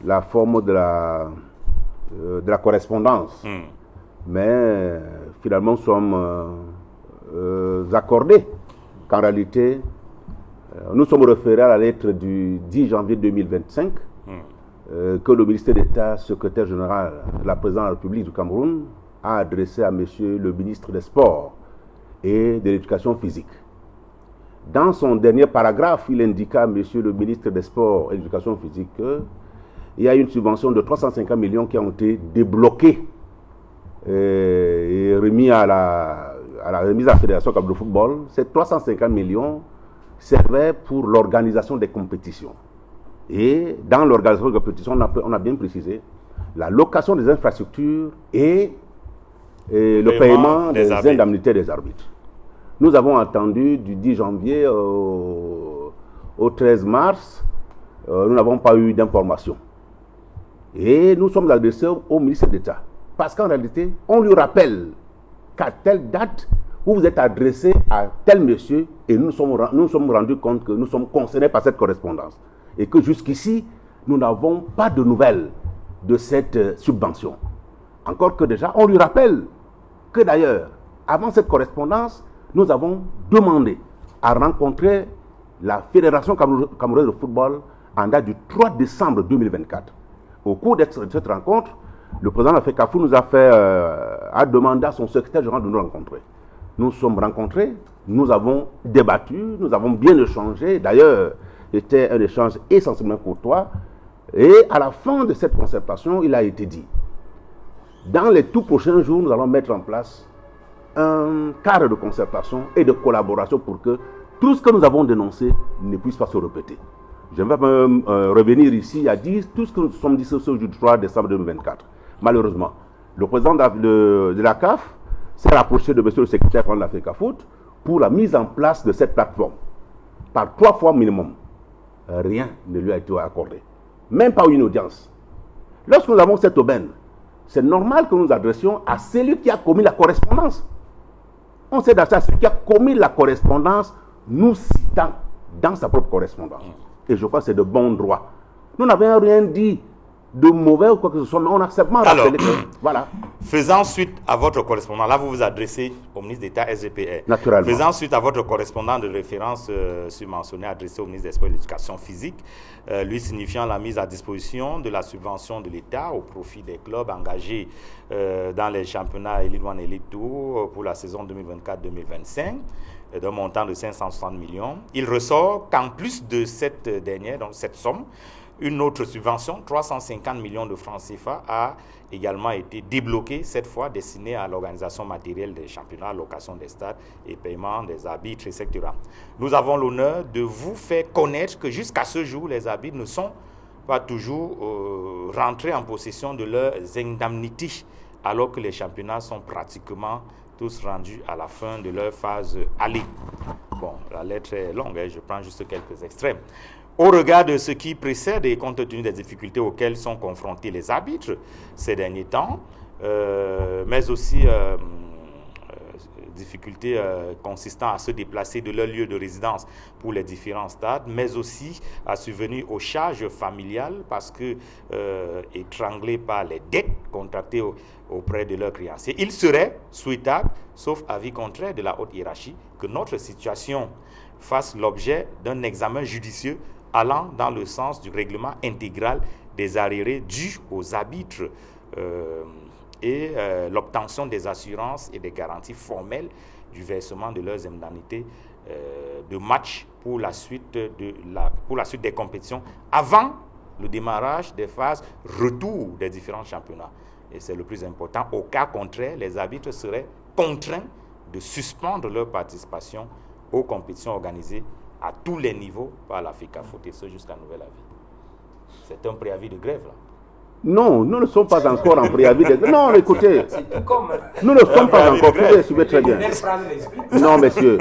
la forme de la correspondance. Mais finalement, nous sommes accorder qu'en réalité, nous sommes référés à la lettre du 10 janvier 2025 que le ministère d'État, secrétaire général de la présidence de la République du Cameroun, a adressé à monsieur le ministre des Sports et de l'Éducation physique. Dans son dernier paragraphe, il indiqua à monsieur le ministre des Sports et de l'Éducation physique qu'il y a une subvention de 350 millions qui ont été débloqués et remis à la remise à la Fédération camerounaise de football. Ces 350 millions servaient pour l'organisation des compétitions. Et dans l'organisation des compétitions, on a bien précisé la location des infrastructures et le paiement des indemnités des arbitres. Nous avons entendu du 10 janvier au 13 mars, nous n'avons pas eu d'informations. Et nous sommes adressés au ministre d'État. Parce qu'en réalité, on lui rappelle qu'à telle date, vous vous êtes adressé à tel monsieur et nous sommes rendus compte que nous sommes concernés par cette correspondance. Et que jusqu'ici, nous n'avons pas de nouvelles de cette subvention. Encore que déjà, on lui rappelle que d'ailleurs, avant cette correspondance, nous avons demandé à rencontrer la Fédération camerounaise de football en date du 3 décembre 2024. Au cours de cette rencontre, le président de la FECAFOOT nous a demandé à son secrétaire général de nous rencontrer. Nous sommes rencontrés, nous avons débattu, nous avons bien échangé. D'ailleurs, c'était un échange essentiellement courtois. Et à la fin de cette concertation, il a été dit, dans les tout prochains jours, nous allons mettre en place un cadre de concertation et de collaboration pour que tout ce que nous avons dénoncé ne puisse pas se répéter. Je vais même revenir ici à dire tout ce que nous sommes dit ce jour du 3 décembre 2024. Malheureusement, le président de la CAF s'est rapproché de monsieur le secrétaire de la FECAFOOT pour la mise en place de cette plateforme. Par 3 fois minimum, rien ne lui a été accordé. Même pas une audience. Lorsque nous avons cette aubaine, c'est normal que nous nous adressions à celui qui a commis la correspondance. On s'est adressé à celui qui a commis la correspondance, nous citant dans sa propre correspondance. Et je crois que c'est de bon droit. Nous n'avons rien dit de mauvais ou quoi que ce soit, mais on a simplement rappelé que, voilà. Faisant suite à votre correspondant, là vous vous adressez au ministre d'État SGPR. Naturellement. Faisant suite à votre correspondant de référence subventionné adressé au ministre des Sports et de l'Éducation physique, lui signifiant la mise à disposition de la subvention de l'État au profit des clubs engagés dans les championnats Elite 1 et Elite 2 pour la saison 2024-2025. D'un montant de 560 millions. Il ressort qu'en plus de cette dernière, donc cette somme, une autre subvention, 350 millions de francs CFA, a également été débloquée, cette fois destinée à l'organisation matérielle des championnats, location des stades et paiement des arbitres, etc. Nous avons l'honneur de vous faire connaître que jusqu'à ce jour, les arbitres ne sont pas toujours rentrés en possession de leurs indemnités, alors que les championnats sont pratiquement tous rendus à la fin de leur phase aller. Bon, la lettre est longue, je prends juste quelques extraits. Au regard de ce qui précède et compte tenu des difficultés auxquelles sont confrontés les arbitres ces derniers temps, mais aussi difficultés consistant à se déplacer de leur lieu de résidence pour les différents stades, mais aussi à subvenir aux charges familiales parce que étranglés par les dettes contractées auprès de leurs créanciers. Il serait souhaitable, sauf avis contraire de la haute hiérarchie, que notre situation fasse l'objet d'un examen judicieux allant dans le sens du règlement intégral des arriérés dus aux arbitres et l'obtention des assurances et des garanties formelles du versement de leurs indemnités de match pour la suite des compétitions avant le démarrage des phases retour des différents championnats. Et c'est le plus important. Au cas contraire, les arbitres seraient contraints de suspendre leur participation aux compétitions organisées à tous les niveaux par la FECAFOOT, et ce jusqu'à nouvel avis. C'est un préavis de grève, là. Non, nous ne sommes pas encore en préavis de grève. Non, écoutez, nous ne sommes pas encore. Vous suivez très bien. Non, messieurs,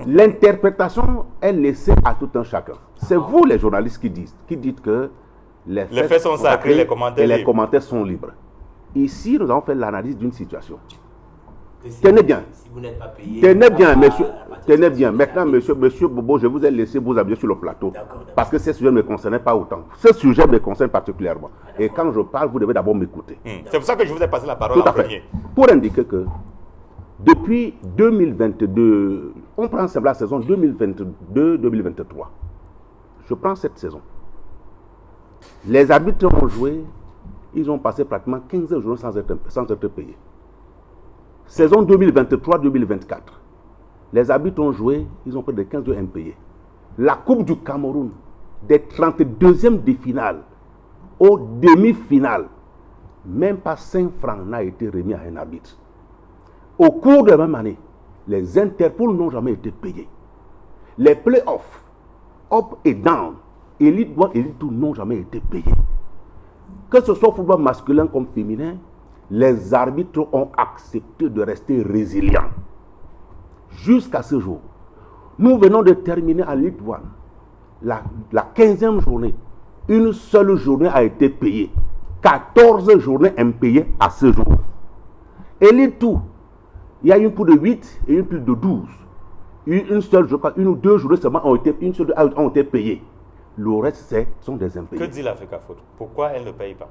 l'interprétation est laissée à tout un chacun. C'est vous, les journalistes, qui dites que les faits sont sacrés, les commentaires sont libres. Ici, nous avons fait l'analyse d'une situation. Tenez bien. Si vous n'êtes pas payé, tenez bien, monsieur. Tenez bien. Maintenant, monsieur Bobo, je vous ai laissé vous habiller sur le plateau. Parce que ce sujet ne me concernait pas autant. Ce sujet me concerne particulièrement. Et quand je parle, vous devez d'abord m'écouter. C'est pour ça que je vous ai passé la parole en premier. Pour indiquer que Depuis 2022, on prend la saison 2022-2023. Je prends cette saison. Les arbitres ont joué, ils ont passé pratiquement 15 jours sans être payés. Saison 2023-2024. Les arbitres ont joué, ils ont pris des 15 jours impayés. La Coupe du Cameroun, des 32e de finale aux demi-finales, même pas 5 francs n'a été remis à un arbitre. Au cours de la même année, les Interpol n'ont jamais été payés. Les playoffs, up et down, Elite One, Elite Two n'ont jamais été payés. Que ce soit au football masculin comme féminin, les arbitres ont accepté de rester résilients. Jusqu'à ce jour, nous venons de terminer en Elite One la 15e journée. Une seule journée a été payée. 14 journées impayées à ce jour. Elite Two, il y a une poule de 8 et une poule de 12. Une seule, je crois, une ou deux journées seulement ont été payées. Le reste, sont des impayés. Que dit l'Africa Foot? Pourquoi elle ne paye pas?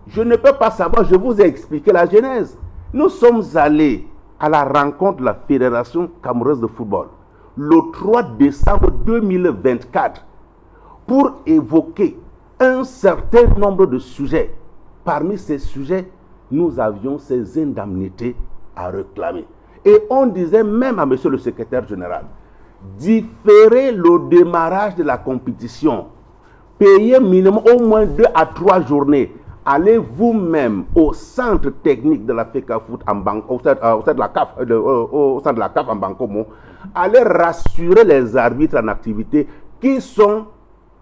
Je ne peux pas savoir, je vous ai expliqué la genèse. Nous sommes allés à la rencontre de la Fédération camerounaise de football le 3 décembre 2024 pour évoquer un certain nombre de sujets. Parmi ces sujets, nous avions ces indemnités à réclamer. Et on disait même à monsieur le secrétaire général, différer le démarrage de la compétition, payer minimum au moins 2 à 3 journées. Allez vous-même au centre technique de la FECA Foot en Banco, au sein de la CAF en Bancomo, allez rassurer les arbitres en activité qui sont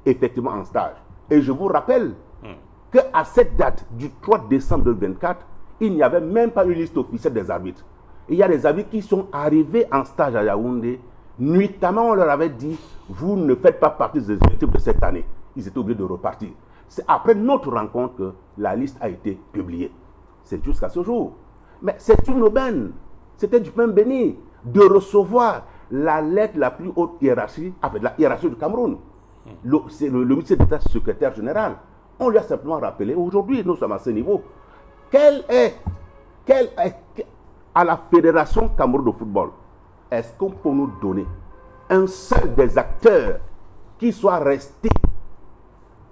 effectivement en stage. Et je vous rappelle qu'à cette date du 3 décembre 2024, il n'y avait même pas une liste officielle des arbitres. Il y a des arbitres qui sont arrivés en stage à Yaoundé. Nuitamment, on leur avait dit, vous ne faites pas partie des effectifs de cette année. Ils étaient obligés de repartir. C'est après notre rencontre que la liste a été publiée. C'est jusqu'à ce jour. Mais c'est une aubaine. C'était du pain béni de recevoir la lettre la plus haute hiérarchie, avec la hiérarchie du Cameroun. C'est le ministre d'État secrétaire général. On lui a simplement rappelé, aujourd'hui, nous sommes à ce niveau. Quel est à la Fédération Cameroun de football, est-ce qu'on peut nous donner un seul des acteurs qui soit resté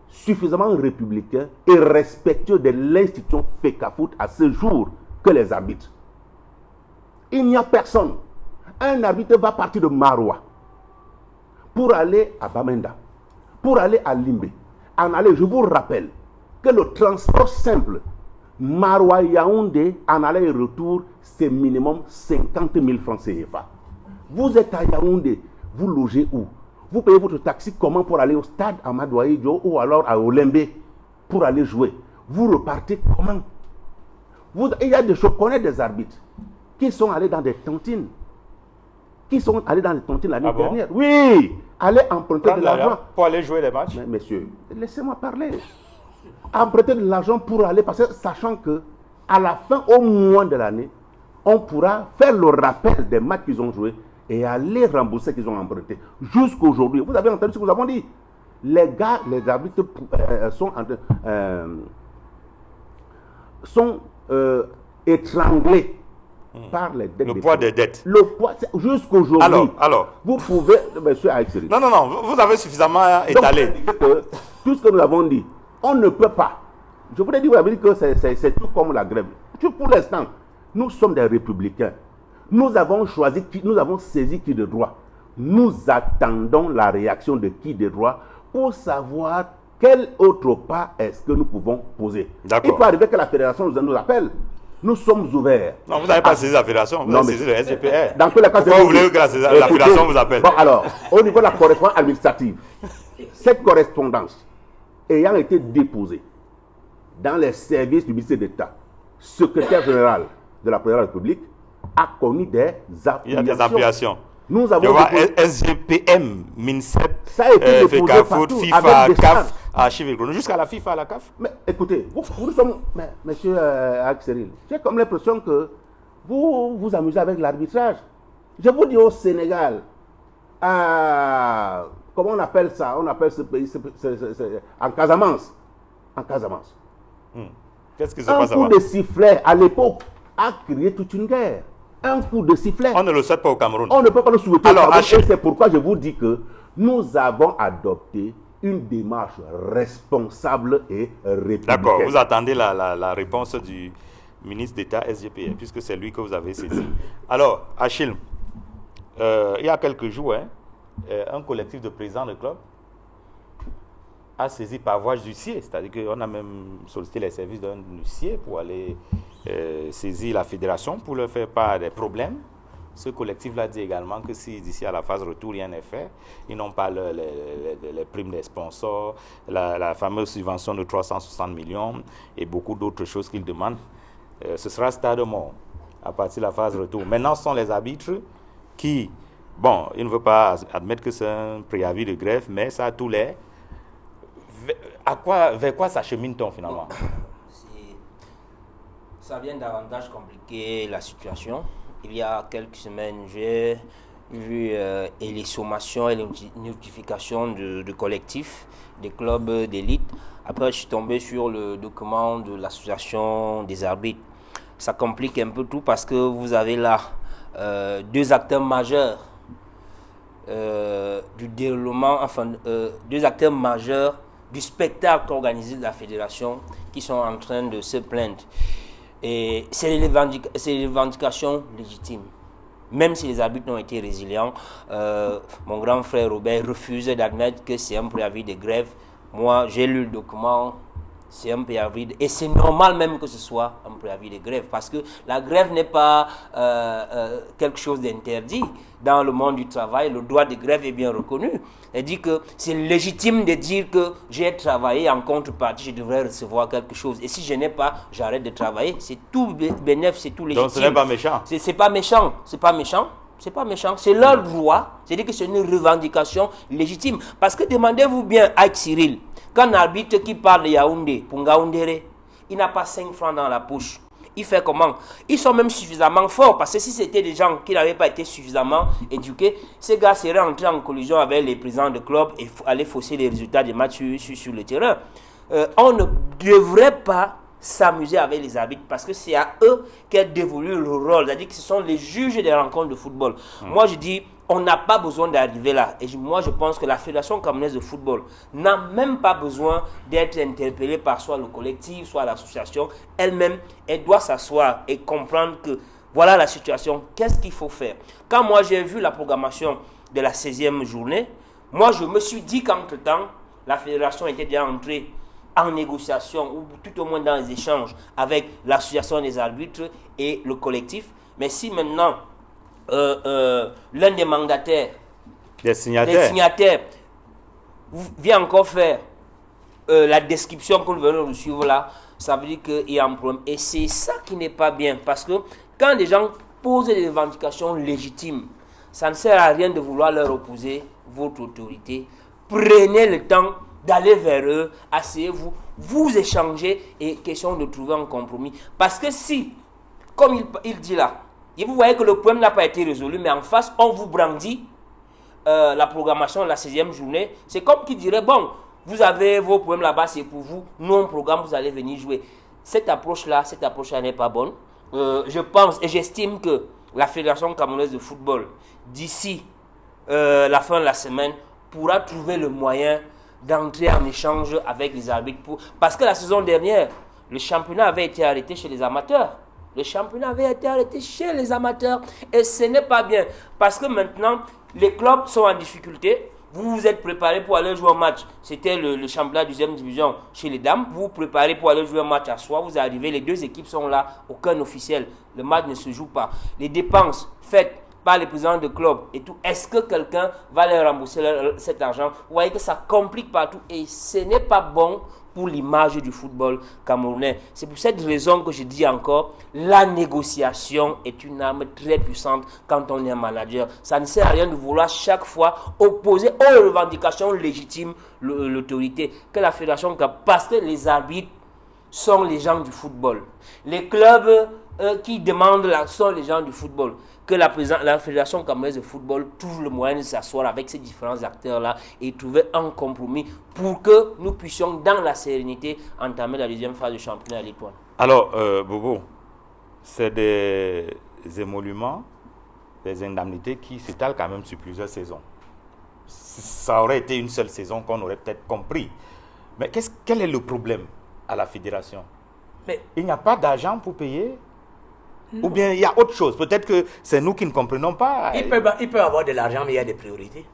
suffisamment républicain et respectueux de l'institution FECAFOOT à ce jour que les arbitres? Il n'y a personne. Un arbitre va partir de Maroua pour aller à Bamenda, pour aller à Limbe. Je vous rappelle que le transport simple Maroua-Yaoundé en aller et retour, c'est minimum 50 000 francs CFA. Vous êtes à Yaoundé, vous logez où? Vous payez votre taxi comment pour aller au stade à Madouaïdjo ou alors à Olembe pour aller jouer? Vous repartez comment? Il y a je connais des arbitres qui sont allés dans des tontines. L'année dernière. Oui, aller emprunter de l'argent. Pour aller jouer les matchs? Mais messieurs, laissez-moi parler. Emprunter de l'argent pour aller, parce que sachant que à la fin au moins de l'année, on pourra faire le rappel des matchs qu'ils ont joués et aller rembourser qu'ils ont emprunté. Jusqu'aujourd'hui, vous avez entendu ce que nous avons dit. Les arbitres sont étranglés par les dettes. Le poids des dettes. Le poids, jusqu'aujourd'hui. Alors. Vous pouvez, monsieur Aïkseri. Non, vous avez suffisamment étalé. Donc, tout ce que nous avons dit, on ne peut pas. Je voudrais dire que c'est tout comme la grève. Pour l'instant, nous sommes des républicains. Nous avons saisi qui de droit. Nous attendons la réaction de qui de droit pour savoir quel autre pas est-ce que nous pouvons poser. Il peut arriver que la fédération nous appelle. Nous sommes ouverts. Non, vous n'avez pas saisi la fédération, vous avez saisi le SGPR. Dans tous les cas, pourquoi vous voulez que la fédération vous appelle? Bon, alors, au niveau de la correspondance administrative, cette correspondance ayant été déposée dans les services du ministère d'État, secrétaire général de la Première République a connu des appuyations. Il y a des appuyations. Nous avons SGPM, MINSEP, FECAFOOT, FIFA, CAF, archives électroniques, jusqu'à la FIFA, à la CAF. Mais écoutez, nous sommes, monsieur Aïkseri, j'ai comme l'impression que vous vous amusez avec l'arbitrage. Je vous dis au Sénégal, comment on appelle ça? On appelle ce pays, en Casamance. En Casamance. Qu'est-ce qui se passe là-bas? Un coup de sifflet à l'époque a créé toute une guerre. un coup de sifflet. On ne le souhaite pas au Cameroun. On ne peut pas le souhaiter. Alors, et c'est pourquoi je vous dis que nous avons adopté une démarche responsable et républicaine. D'accord, vous attendez la réponse du ministre d'État SGPR, puisque c'est lui que vous avez saisi. Alors, Achille, il y a quelques jours, un collectif de présidents de club a saisi par voie judiciaire, c'est-à-dire qu'on a même sollicité les services d'un huissier pour aller saisir la fédération pour leur faire part des problèmes. Ce collectif-là dit également que si d'ici à la phase retour, rien n'est fait, ils n'ont pas les primes des sponsors, la fameuse subvention de 360 millions et beaucoup d'autres choses qu'ils demandent. Ce sera stade mort à partir de la phase retour. Maintenant, ce sont les arbitres qui, bon, ils ne veulent pas admettre que c'est un préavis de grève, mais ça a tous les... Vers quoi s'achemine-t-on finalement? Ça vient davantage compliquer la situation. Il y a quelques semaines, j'ai vu les sommations et les notifications de collectifs, des clubs d'élite. Après, je suis tombé sur le document de l'association des arbitres. Ça complique un peu tout parce que vous avez là deux acteurs majeurs du déroulement, enfin, deux acteurs majeurs du spectacle organisé de la fédération qui sont en train de se plaindre. Et c'est les revendications légitimes. Même si les arbitres ont été résilients, mon grand frère Robert refusait d'admettre que c'est un préavis de grève. Moi, j'ai lu le document, c'est un préavis et c'est normal même que ce soit un préavis de grève parce que la grève n'est pas quelque chose d'interdit. Dans le monde du travail, le droit de grève est bien reconnu. Elle dit que c'est légitime de dire que j'ai travaillé, en contrepartie, je devrais recevoir quelque chose. Et si je n'ai pas, j'arrête de travailler. C'est tout bénéfice, c'est tout légitime. Donc ce n'est pas méchant. C'est pas méchant. C'est pas méchant. C'est pas méchant. C'est leur droit. C'est-à-dire que c'est une revendication légitime. Parce que demandez-vous bien à Cyril, quand un arbitre qui parle de Yaoundé, pour Ngaoundéré, il n'a pas 5 francs dans la poche. Il fait comment? Ils sont même suffisamment forts parce que si c'était des gens qui n'avaient pas été suffisamment éduqués, ces gars seraient entrés en collision avec les présidents de club et allaient fausser les résultats des matchs sur le terrain. On ne devrait pas s'amuser avec les arbitres parce que c'est à eux qu'est dévolu le rôle. C'est-à-dire que ce sont les juges des rencontres de football. Moi, je dis, on n'a pas besoin d'arriver là. Et moi, je pense que la Fédération camerounaise de football n'a même pas besoin d'être interpellée par soit le collectif, soit l'association. Elle-même, elle doit s'asseoir et comprendre que voilà la situation. Qu'est-ce qu'il faut faire? Quand moi, j'ai vu la programmation de la 16e journée, moi, je me suis dit qu'entre-temps, la Fédération était déjà entrée en négociation ou tout au moins dans les échanges avec l'association des arbitres et le collectif. Mais si maintenant l'un des mandataires, des signataires vient encore faire la description que nous venons de suivre là, ça veut dire qu'il y a un problème. Et c'est ça qui n'est pas bien. Parce que quand des gens posent des revendications légitimes, ça ne sert à rien de vouloir leur opposer votre autorité. Prenez le temps d'aller vers eux, asseyez-vous, vous échangez et question de trouver un compromis. Parce que si, comme il dit là, et vous voyez que le problème n'a pas été résolu, mais en face, on vous brandit la programmation de la 16e journée. C'est comme qui dirait, bon, vous avez vos problèmes là-bas, c'est pour vous. Nous, on programme, vous allez venir jouer. Cette approche-là n'est pas bonne. Je pense et j'estime que la Fédération camerounaise de football, d'ici la fin de la semaine, pourra trouver le moyen d'entrer en échange avec les arbitres. Parce que la saison dernière, le championnat avait été arrêté chez les amateurs. Le championnat avait été arrêté chez les amateurs et ce n'est pas bien. Parce que maintenant, les clubs sont en difficulté. Vous vous êtes préparé pour aller jouer un match. C'était le championnat de 2e division chez les dames. Vous vous préparez pour aller jouer un match à soi. Vous arrivez, les deux équipes sont là, aucun officiel. Le match ne se joue pas. Les dépenses faites par les présidents de club et tout, est-ce que quelqu'un va leur rembourser cet argent? Vous voyez que ça complique partout et ce n'est pas bon pour l'image du football camerounais. C'est pour cette raison que je dis encore, la négociation est une arme très puissante quand on est un manager. Ça ne sert à rien de vouloir chaque fois opposer aux revendications légitimes l'autorité que la fédération, parce que les arbitres sont les gens du football. Les clubs qui demandent sont les gens du football. Que la Fédération camerounaise de football trouve le moyen de s'asseoir avec ces différents acteurs-là et trouver un compromis pour que nous puissions, dans la sérénité, entamer la 2e phase du championnat à l'Étoile. Alors, Bobo, c'est émoluments, des indemnités qui s'étalent quand même sur plusieurs saisons. Ça aurait été une seule saison qu'on aurait peut-être compris. Mais quel est le problème à la fédération? Mais il n'y a pas d'argent pour payer? Ou bien il y a autre chose? Peut-être que c'est nous qui ne comprenons pas. il peut avoir de l'argent, mais il y a des priorités.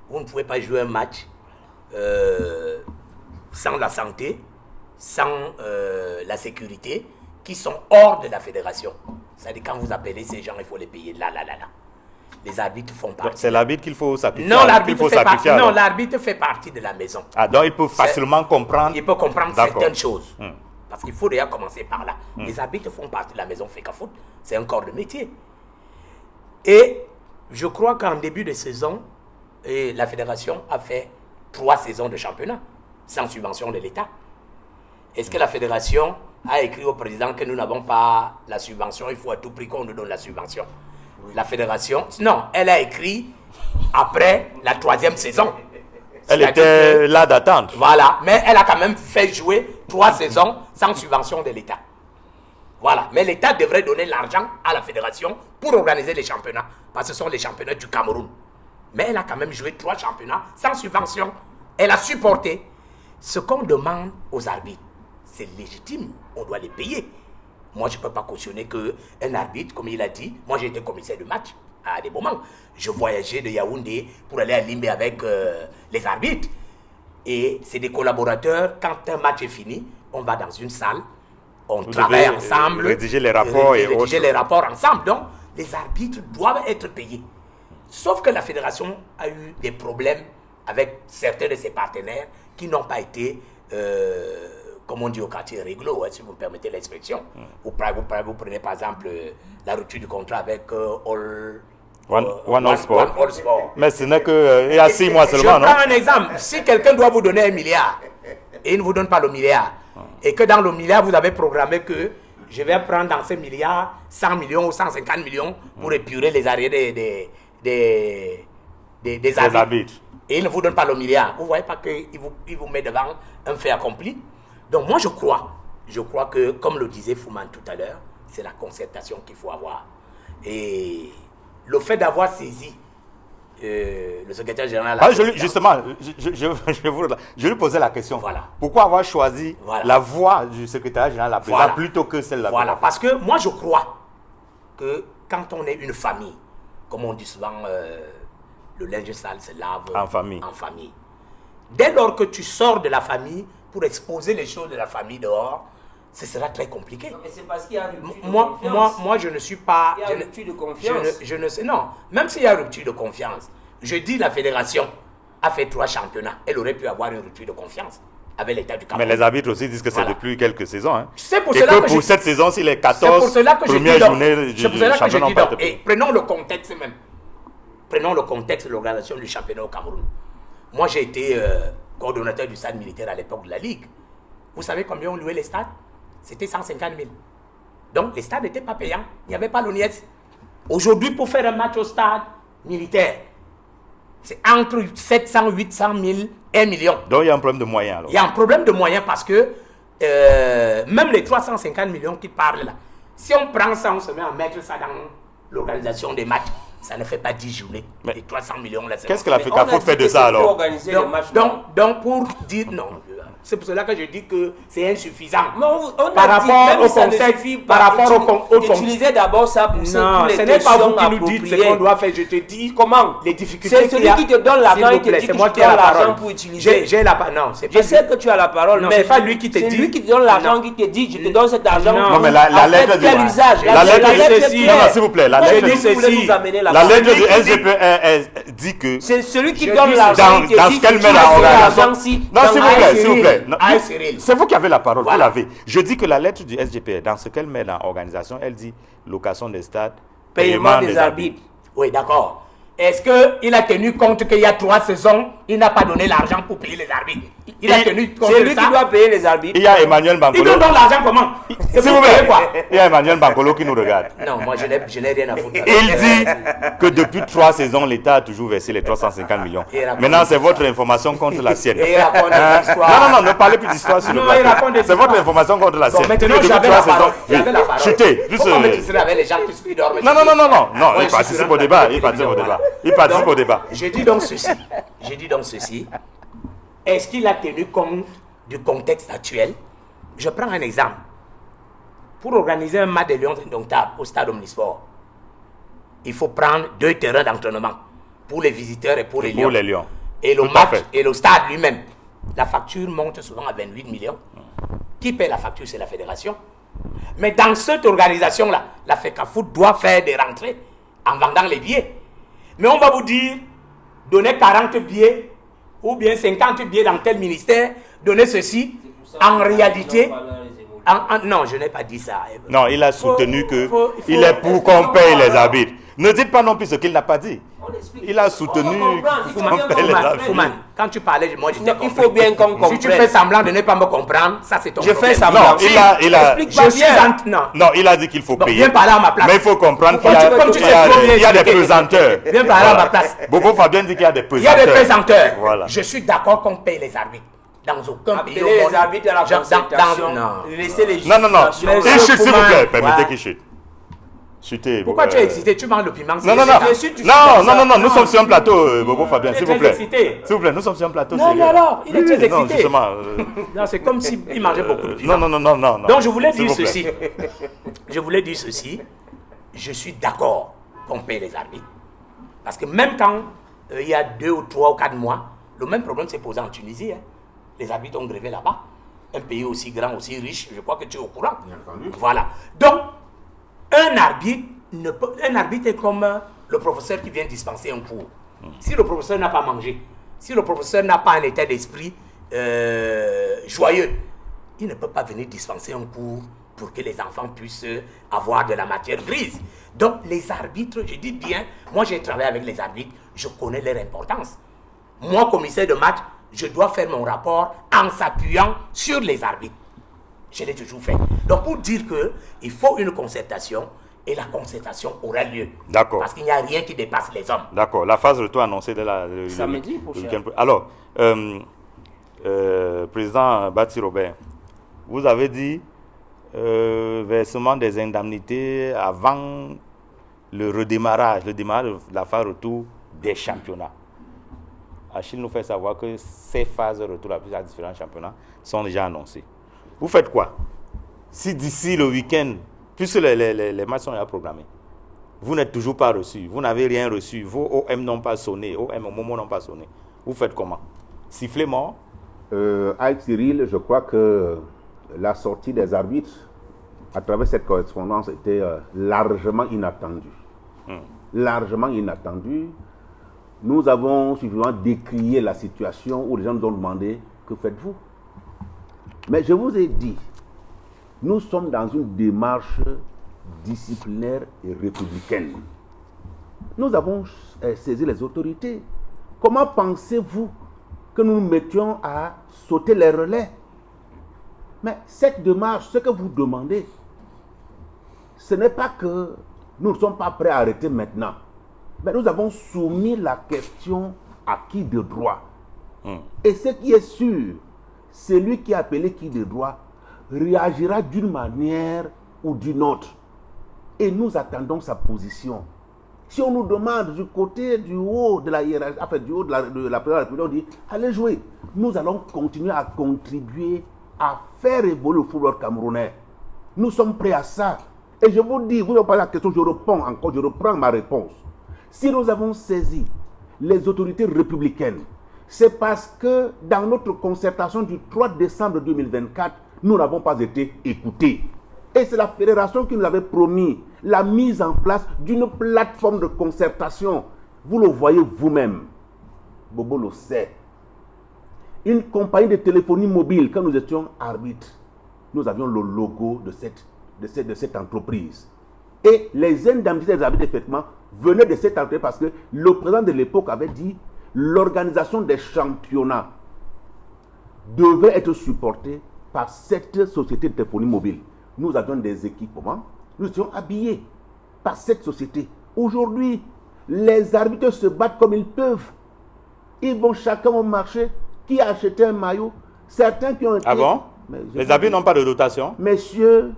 Vous ne pouvez pas jouer un match sans la santé, sans la sécurité, qui sont hors de la fédération. C'est-à-dire quand vous appelez ces gens, il faut les payer là. Les arbitres font partie. C'est l'arbitre qu'il faut sacrifier. Non, l'arbitre fait partie de la maison. Ah, donc il peut facilement comprendre. Il peut comprendre certaines choses. Parce qu'il faut déjà commencer par là. Les arbitres font partie de la maison FECAFOOT. C'est un corps de métier. Et je crois qu'en début de saison, la fédération a fait 3 saisons de championnat sans subvention de l'État. Est-ce que la fédération a écrit au président que nous n'avons pas la subvention, il faut à tout prix qu'on nous donne la subvention? La fédération, non, elle a écrit après la 3e saison. Elle était là d'attente. Voilà, mais elle a quand même fait jouer 3 saisons sans subvention de l'État. Voilà, mais l'État devrait donner l'argent à la fédération pour organiser les championnats, parce que ce sont les championnats du Cameroun. Mais elle a quand même joué 3 championnats sans subvention. Elle a supporté. Ce qu'on demande aux arbitres, c'est légitime, on doit les payer. Moi, je ne peux pas cautionner qu'un arbitre, comme il a dit, moi j'ai été commissaire de match à des moments. Je voyageais de Yaoundé pour aller à Limbe avec les arbitres. Et c'est des collaborateurs, quand un match est fini, on va dans une salle, on travaille ensemble. Rédiger les rapports et rédiger les rapports ensemble. Donc, les arbitres doivent être payés. Sauf que la fédération a eu des problèmes avec certains de ses partenaires qui n'ont pas été... comme on dit au quartier, réglo, si vous me permettez l'expression. Vous prenez par exemple la rupture du contrat avec One All Sport. All Sport. Mais ce n'est qu'il y a 6 mois seulement, non? Je prends un exemple. Si quelqu'un doit vous donner 1 milliard et il ne vous donne pas le milliard, et que dans le milliard, vous avez programmé que je vais prendre dans ce milliard 100 millions ou 150 millions pour épurer les arriérés des arbitres. Et il ne vous donne pas le milliard. Vous ne voyez pas qu'il vous met devant un fait accompli? Donc moi je crois que, comme le disait Fouman tout à l'heure, c'est la concertation qu'il faut avoir. Et le fait d'avoir saisi le secrétaire général... Justement, je lui posais la question. Voilà. Pourquoi avoir choisi la voix du secrétaire général de la présidence plutôt que celle de la présidence? Voilà, parce que moi je crois que quand on est une famille, comme on dit souvent, le linge sale se lave en famille. Dès lors que tu sors de la famille pour exposer les choses de la famille dehors, ce sera très compliqué. Mais c'est parce qu'il y a rupture de confiance. Moi, je ne suis pas... Il y a rupture de confiance. Je ne sais, non. Même s'il y a rupture de confiance, je dis la fédération a fait 3 championnats. Elle aurait pu avoir une rupture de confiance avec l'État du Cameroun. Mais les arbitres aussi disent que c'est depuis quelques saisons. Hein. C'est pour cela que cette saison, si les 14 premières journées du championnat n'ont pas été... Et prenons le contexte même. Prenons le contexte de l'organisation du championnat au Cameroun. Moi, j'ai été coordonnateur du stade militaire à l'époque de la Ligue. Vous savez combien on louait les stades? C'était 150 000. Donc, les stades n'étaient pas payants. Il n'y avait pas l'ONIES. Aujourd'hui, pour faire un match au stade militaire, c'est entre 700 000, 800 000, 1 million. Donc, il y a un problème de moyens. Alors. Il y a un problème de moyens parce que même les 350 millions qui parlent là, si on prend ça, on se met à mettre ça dans l'organisation des matchs, ça ne fait pas 10 journées. Mais les 300 millions là, qu'est-ce que la FECAFOOT fait de ça alors? Donc, pour dire non, c'est pour cela que je dis que c'est insuffisant. Par rapport au concept, par rapport au utilisez d'abord ça pour non, ce n'est pas vous qui nous dites ce qu'on doit faire. Je te dis comment les difficultés. C'est celui qui te donne l'argent et te dit que tu as l'argent pour utiliser. J'ai la parole. Non, je sais que tu as la parole, mais c'est pas lui qui te dit. C'est lui qui te donne l'argent, qui te dit je te donne cet argent. Non, mais la lettre du usage. La lettre du s'il vous plaît. La lettre du SGPR dit que c'est celui qui donne l'argent. Dans ce qu'elle met en organisation. Non, s'il vous plaît. C'est vous qui avez la parole, vous l'avez. Je dis que la lettre du SGPR, dans ce qu'elle met dans l'organisation, elle dit location des stades, paiement des arbitres. Oui, d'accord. est-ce qu'il a tenu compte qu'il y a 3 saisons, il n'a pas donné l'argent pour payer les arbitres? Il a tenu compte de ça. C'est lui qui doit payer les arbitres. Il y a Emmanuel Il Bankolo. donne donc l'argent comment? S'il vous plaît, il y a Emmanuel Bankolo qui nous regarde. Non, moi je n'ai rien à foutre. Il dit que depuis 3 saisons, l'État a toujours versé les 350 millions. Maintenant, c'est votre information contre la sienne. Et il raconte des histoires. Non, ne parlez plus d'histoire sur le Non, plateau. il raconte des C'est votre information contre la sienne. Maintenant, Depuis j'avais 3 la parole. J'avais la saisons. parole. Chutez. Pourquoi me distraire avec les gens qui dorment? Non, Moi, il je suis participe sur au un débat. plateau Il participe au télévision, débat. voilà. Il participe Donc, au débat. Je dis donc ceci. Est-ce qu'il a tenu compte du contexte actuel? Je prends un exemple. Pour organiser un match de Lions indomptables au stade Omnisport, il faut prendre 2 terrains d'entraînement pour les visiteurs et pour les Lions. Pour les Lions. Et le Tout à match fait. et le stade lui-même. La facture monte souvent à 28 millions. Qui paie la facture? C'est la fédération. Mais dans cette organisation-là, la FECAFOOT doit faire des rentrées en vendant les billets. Mais on va vous dire, donnez 40 billets ou bien 50 billets dans tel ministère, donnez ceci. En réalité, non, je n'ai pas dit ça. Non, il a soutenu qu'il faut est pour qu'on paye les arbitres. Ne dites pas non plus ce qu'il n'a pas dit. Il a soutenu qu'on paye les arbitres. Fouman, quand tu parlais, moi je t'ai compris. Il faut bien qu'on comprenne. Si tu fais semblant de ne pas me comprendre, ça c'est ton Je problème. fais semblant. Non, il a, Explique pas bien. Non, il a dit qu'il faut Bon, payer. viens parler à ma place. Mais il faut comprendre qu'il y Comme a, tu sais il y a trop des- bien il y a des expliquer. pesanteurs. Viens parler à ma place. Bobo Fabien dit qu'il y a des Il y a pesanteurs. des présenteurs. Voilà. Je suis d'accord qu'on paye les arbitres. Dans aucun pays Appeler au monde. les arbitres à la concertation. Non. Laissez les Non. juges. Il chute, s'il vous plaît. Permettez Voilà. qu'il chute. Chutez. Pourquoi tu es excité? Tu manges le piment? Non, nous sommes sur un plateau, Bobo Fabien, Tu es s'il vous très plaît. excité. S'il vous plaît, nous sommes sur un plateau. Non, sérieux. mais alors, il est Oui, très non, excité. justement, Non, c'est comme s'il mangeait beaucoup de piment. non. Donc je voulais S'il dire vous plaît. ceci. Je voulais dire ceci. Je suis d'accord qu'on paye les arbitres. Parce que même quand il y a 2 ou 3 ou 4 mois, le même problème s'est posé en Tunisie. Hein. Les arbitres ont grévé là-bas. Un pays aussi grand, aussi riche, je crois que tu es au courant. Voilà. Donc, un arbitre est comme le professeur qui vient dispenser un cours. Si le professeur n'a pas mangé, si le professeur n'a pas un état d'esprit joyeux, il ne peut pas venir dispenser un cours pour que les enfants puissent avoir de la matière grise. Donc les arbitres, je dis bien, moi j'ai travaillé avec les arbitres, je connais leur importance. Moi, commissaire de match, je dois faire mon rapport en s'appuyant sur les arbitres. Je l'ai toujours fait. Donc pour dire qu'il faut une concertation, et la concertation aura lieu. D'accord. Parce qu'il n'y a rien qui dépasse les hommes. D'accord, la phase retour annoncée de Samedi prochain. week-end. Alors, président Bati Robert, vous avez dit versement des indemnités avant le démarrage de la phase retour des championnats. Achille nous fait savoir que ces phases de retour à différents championnats sont déjà annoncées. Vous faites quoi? Si d'ici le week-end, puisque les matchs sont déjà programmés, vous n'êtes toujours pas reçu, vous n'avez rien reçu, vos OM n'ont pas sonné, OM au moment n'ont pas sonné, vous faites comment? Sifflet mort? Avec Cyril, je crois que la sortie des arbitres à travers cette correspondance était largement inattendue. Largement inattendue. Nous avons suffisamment décrié la situation où les gens nous ont demandé que faites-vous? Mais je vous ai dit, nous sommes dans une démarche disciplinaire et républicaine. Nous avons saisi les autorités. Comment pensez-vous que nous nous mettions à sauter les relais? Mais cette démarche, ce que vous demandez, ce n'est pas que nous ne sommes pas prêts à arrêter maintenant. Mais nous avons soumis la question à qui de droit. Et ce qui est sûr, celui qui est appelé qui de droit réagira d'une manière ou d'une autre. Et nous attendons sa position. Si on nous demande du côté du haut de la hiérarchie, enfin du haut de la présidence de la République, on dit allez jouer. Nous allons continuer à contribuer à faire évoluer le football camerounais. Nous sommes prêts à ça. Et je vous dis, vous n'avez pas la question, je réponds encore, je reprends ma réponse. Si nous avons saisi les autorités républicaines, c'est parce que dans notre concertation du 3 décembre 2024, nous n'avons pas été écoutés. Et c'est la fédération qui nous avait promis la mise en place d'une plateforme de concertation. Vous le voyez vous-même. Bobo le sait. Une compagnie de téléphonie mobile, quand nous étions arbitres, nous avions le logo de cette entreprise. Et les indemnités des arbitres, effectivement, venait de cette entrée parce que le président de l'époque avait dit l'organisation des championnats devait être supportée par cette société de téléphonie mobile. Nous avions des équipements, nous étions habillés par cette société. Aujourd'hui, les arbitres se battent comme ils peuvent. Ils vont chacun au marché. Qui a acheté un maillot? Certains qui ont été... Ah bon? Les arbitres n'ont pas de dotation? Messieurs,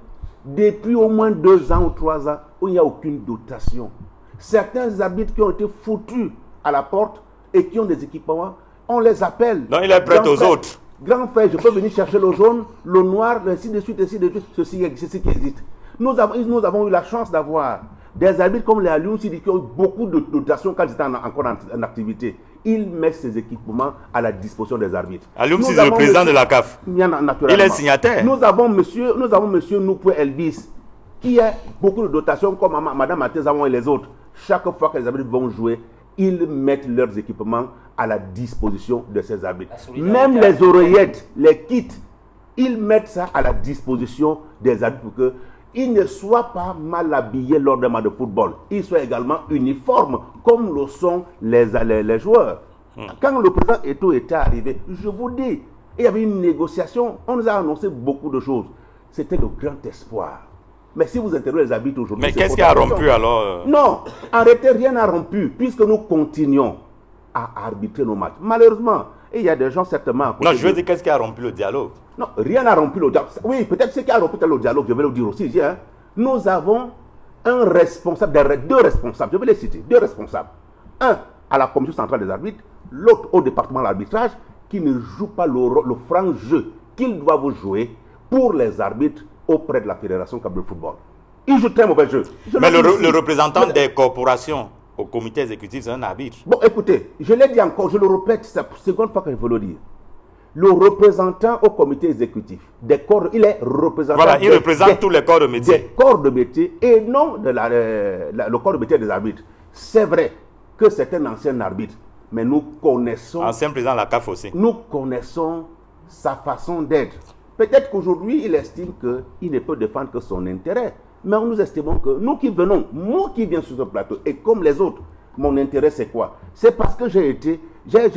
depuis au moins 2 ans ou 3 ans, il n'y a aucune dotation. Certains arbitres qui ont été foutus à la porte et qui ont des équipements, on les appelle. Non, il est prêt aux autres. Grand frère, je peux venir chercher le jaune, le noir, ainsi de suite, ceci qui existe. Nous avons eu la chance d'avoir des arbitres comme les Alioune Sidi qui ont eu beaucoup de dotations quand ils étaient encore en activité. Ils mettent ces équipements à la disposition des arbitres. Alioune Sidi, le président de la CAF. Il est signataire. Nous avons monsieur Noupoué Elvis qui a beaucoup de dotations comme Madame Atezamon et les autres. Chaque fois que les arbitres vont jouer, ils mettent leurs équipements à la disposition de ces arbitres. Même les oreillettes, les kits, ils mettent ça à la disposition des arbitres pour qu'ils ne soient pas mal habillés lors d'un match de football. Ils soient également uniformes, comme le sont les joueurs. Quand le président Eto'o était arrivé, je vous dis, il y avait une négociation, on nous a annoncé beaucoup de choses. C'était le grand espoir. Mais si vous interrogez les arbitres aujourd'hui... Mais qu'est-ce qui a rompu alors? Non, arrêtez, rien n'a rompu, puisque nous continuons à arbitrer nos matchs. Malheureusement, il y a des gens certainement... Non, je veux dire, qu'est-ce qui a rompu le dialogue? Non, rien n'a rompu le dialogue. Oui, peut-être ce qui a rompu le dialogue, je vais le dire aussi. Hein. Nous avons un responsable, 2 responsables, je vais les citer, 2 responsables. Un à la commission centrale des arbitres, l'autre au département de l'arbitrage, qui ne joue pas le franc jeu qu'ils doivent jouer pour les arbitres auprès de la Fédération Cameroun de football. Ils jouent très mauvais jeu. Mais le représentant des corporations au comité exécutif, c'est un arbitre. Bon, écoutez, je l'ai dit encore, je le répète, c'est la seconde fois que je veux le dire. Le représentant au comité exécutif des corps, il est représentant. Voilà, il représente tous les corps de métier. Des corps de métier et non de le corps de métier des arbitres. C'est vrai que c'est un ancien arbitre, mais nous connaissons. Ancien président de la CAF aussi. Nous connaissons sa façon d'être. Peut-être qu'aujourd'hui, il estime qu'il ne peut défendre que son intérêt. Mais nous estimons que nous qui venons, moi qui viens sur ce plateau, et comme les autres, mon intérêt c'est quoi? C'est parce que j'ai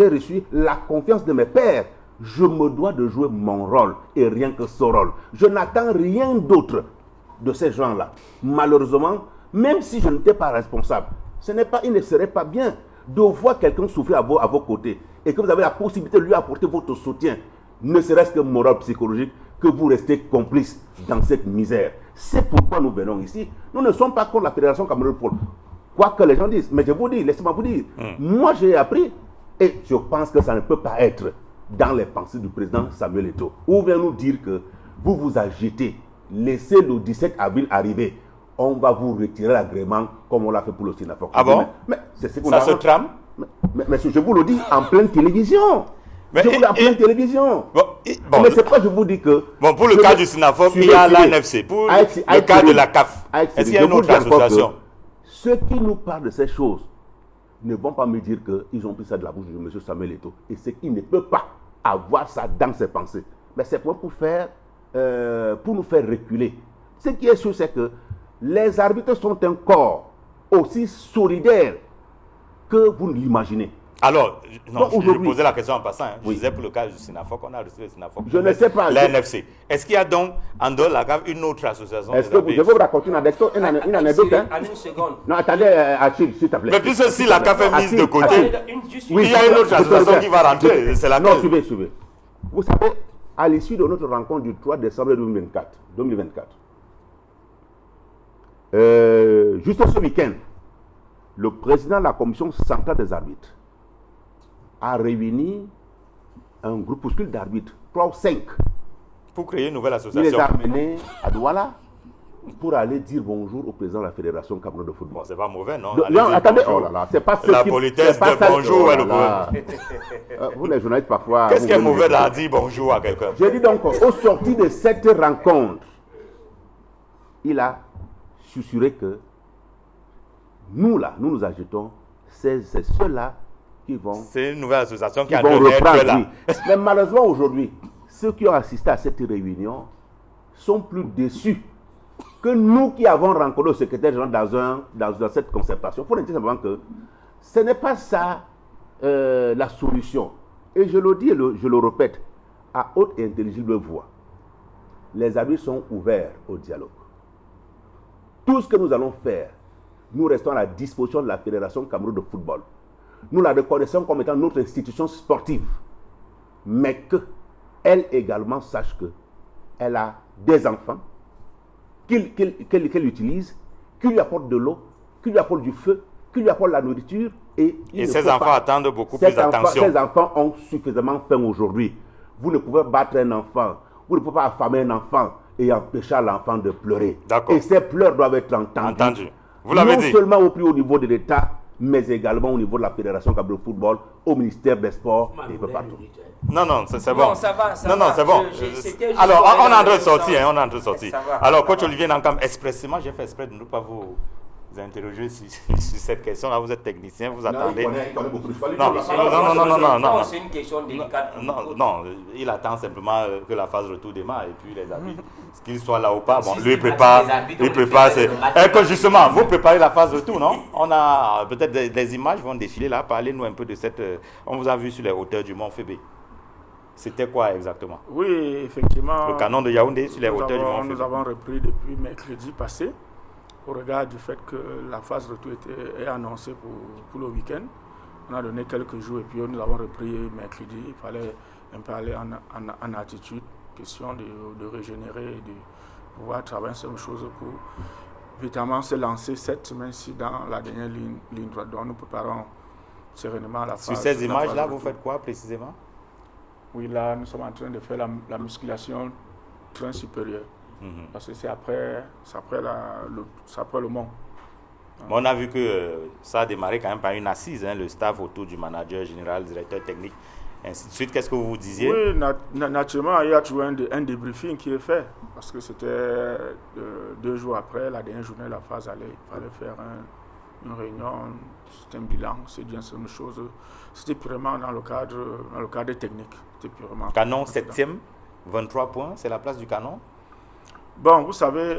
reçu la confiance de mes pairs. Je me dois de jouer mon rôle et rien que ce rôle. Je n'attends rien d'autre de ces gens-là. Malheureusement, même si je n'étais pas responsable, il ne serait pas bien de voir quelqu'un souffrir à vos côtés et que vous avez la possibilité de lui apporter votre soutien, ne serait-ce que moral, psychologique, que vous restez complice dans cette misère. C'est pourquoi nous venons ici. Nous ne sommes pas contre la Fédération Cameroun de football. Quoi que les gens disent, mais je vous dis, laissez-moi vous dire, moi j'ai appris et je pense que ça ne peut pas être dans les pensées du président Samuel Eto'o. Ou bien nous dire que vous vous agitez, laissez le 17 avril arriver, on va vous retirer l'agrément comme on l'a fait pour le Sinafok. Ah bon? Mais c'est ce qu'on ça se trame? Mais je vous le dis en pleine télévision. Mais je vous le dis en pleine télévision. Mais c'est pas je vous dis que... Bon, pour le cas du Sinafok, il y a l'ANFC. Pour le cas de la CAF, est-ce qu'il y a une autre association? Ceux qui nous parlent de ces choses ne vont pas me dire qu'ils ont pris ça de la bouche de M. Samuel Eto'o. Et c'est qu'il ne peut pas avoir ça dans ses pensées. Mais c'est pour nous faire reculer. Ce qui est sûr, c'est que les arbitres sont un corps aussi solidaire que vous ne l'imaginez. Alors, non, je posais la question en passant. Hein. Oui. Je disais pour le cas du Sinafok, on a reçu le Sinafok. Je ne sais pas. L'ANFC. Est-ce qu'il y a donc, en dehors de la CAF, une autre association? Est-ce que je vais vous raconter une anecdote? Une anecdote, hein? En une seconde. Non, attendez, Achille, s'il te plaît. Mais puisque si la CAF est mise de côté, il y a une autre association qui va rentrer. C'est la Non, suivez. Vous savez, à l'issue de notre rencontre du 3 décembre 2024, juste ce week-end, le président de la commission centrale des arbitres a réuni un groupuscule d'arbitres, 3 ou 5. Pour créer une nouvelle association. Il les a amenés à Douala pour aller dire bonjour au président de la Fédération Cameroun de football. Bon, c'est pas mauvais, non? Non, attendez, oh là là, c'est pas la politesse de bonjour. Oh là là. Vous les journalistes parfois... Qu'est-ce qui est mauvais d'en dire bonjour à quelqu'un? J'ai dit donc, au sorti de cette rencontre, il a susurré que nous là, nous agitons, c'est ceux-là qui vont... C'est une nouvelle association qui a donné là. Oui. Mais malheureusement aujourd'hui, ceux qui ont assisté à cette réunion sont plus déçus que nous qui avons rencontré le secrétaire général dans cette concertation, pour dire simplement que ce n'est pas ça la solution. Et je le dis et je le répète, à haute et intelligible voix, les arbitres sont ouverts au dialogue. Tout ce que nous allons faire, nous restons à la disposition de la Fédération Cameroun de football. Nous la reconnaissons comme étant notre institution sportive, mais qu'elle également sache qu'elle a des enfants qu'elle utilise, qui lui apportent de l'eau, qui lui apportent du feu, qui lui apportent la nourriture. Et ces enfants attendent beaucoup plus d'attention. Ces enfants ont suffisamment faim aujourd'hui. Vous ne pouvez battre un enfant, vous ne pouvez pas affamer un enfant et empêcher l'enfant de pleurer. Et ces pleurs doivent être entendus. Vous l'avez dit. Non seulement au plus haut niveau de l'État, mais également au niveau de la Fédération Cameroun de football, au ministère des Sports et un peu partout. Non, c'est bon. Non, ça va. C'est bon. Alors, on est en train de sortir. Alors, coach Olivier Nankam, expressément, j'ai fait exprès de ne pas vous interroger sur cette question-là. Vous êtes technicien, vous attendez. Non, c'est une question délicate. Non, il attend simplement que la phase retour démarre et puis les arbitres, qu'ils soient là ou pas, bon, lui il prépare. Que justement, vous préparez la phase retour, non? On a peut-être des images vont défiler là. Parlez-nous un peu de cette. On vous a vu sur les hauteurs du Mont Fébé. C'était quoi exactement? Oui, effectivement. Le canon de Yaoundé sur les hauteurs du Mont Fébé. Nous avons repris depuis mercredi passé, au regard du fait que la phase retour est annoncée pour le week-end. On a donné quelques jours et puis nous avons repris mercredi. Il fallait un peu aller en attitude, question de régénérer et de pouvoir travailler sur une chose pour évidemment se lancer cette semaine-ci dans la dernière ligne droite. Donc nous préparons sereinement la phase. Sur ces images-là, vous faites quoi précisément? Oui, là, nous sommes en train de faire la musculation train supérieur. Parce que c'est après le mont. Mais on a vu que ça a démarré quand même par une assise, le staff autour du manager général, directeur technique, ainsi de suite. Qu'est-ce que vous disiez? Oui, naturellement, il y a toujours un débriefing qui est fait. Parce que c'était 2 jours après la dernière journée de la phase aller. Il fallait faire une réunion, c'était un bilan, c'est bien une chose. C'était purement dans le cadre technique. Canon 7e, 23 points, c'est la place du Canon? Bon, vous savez,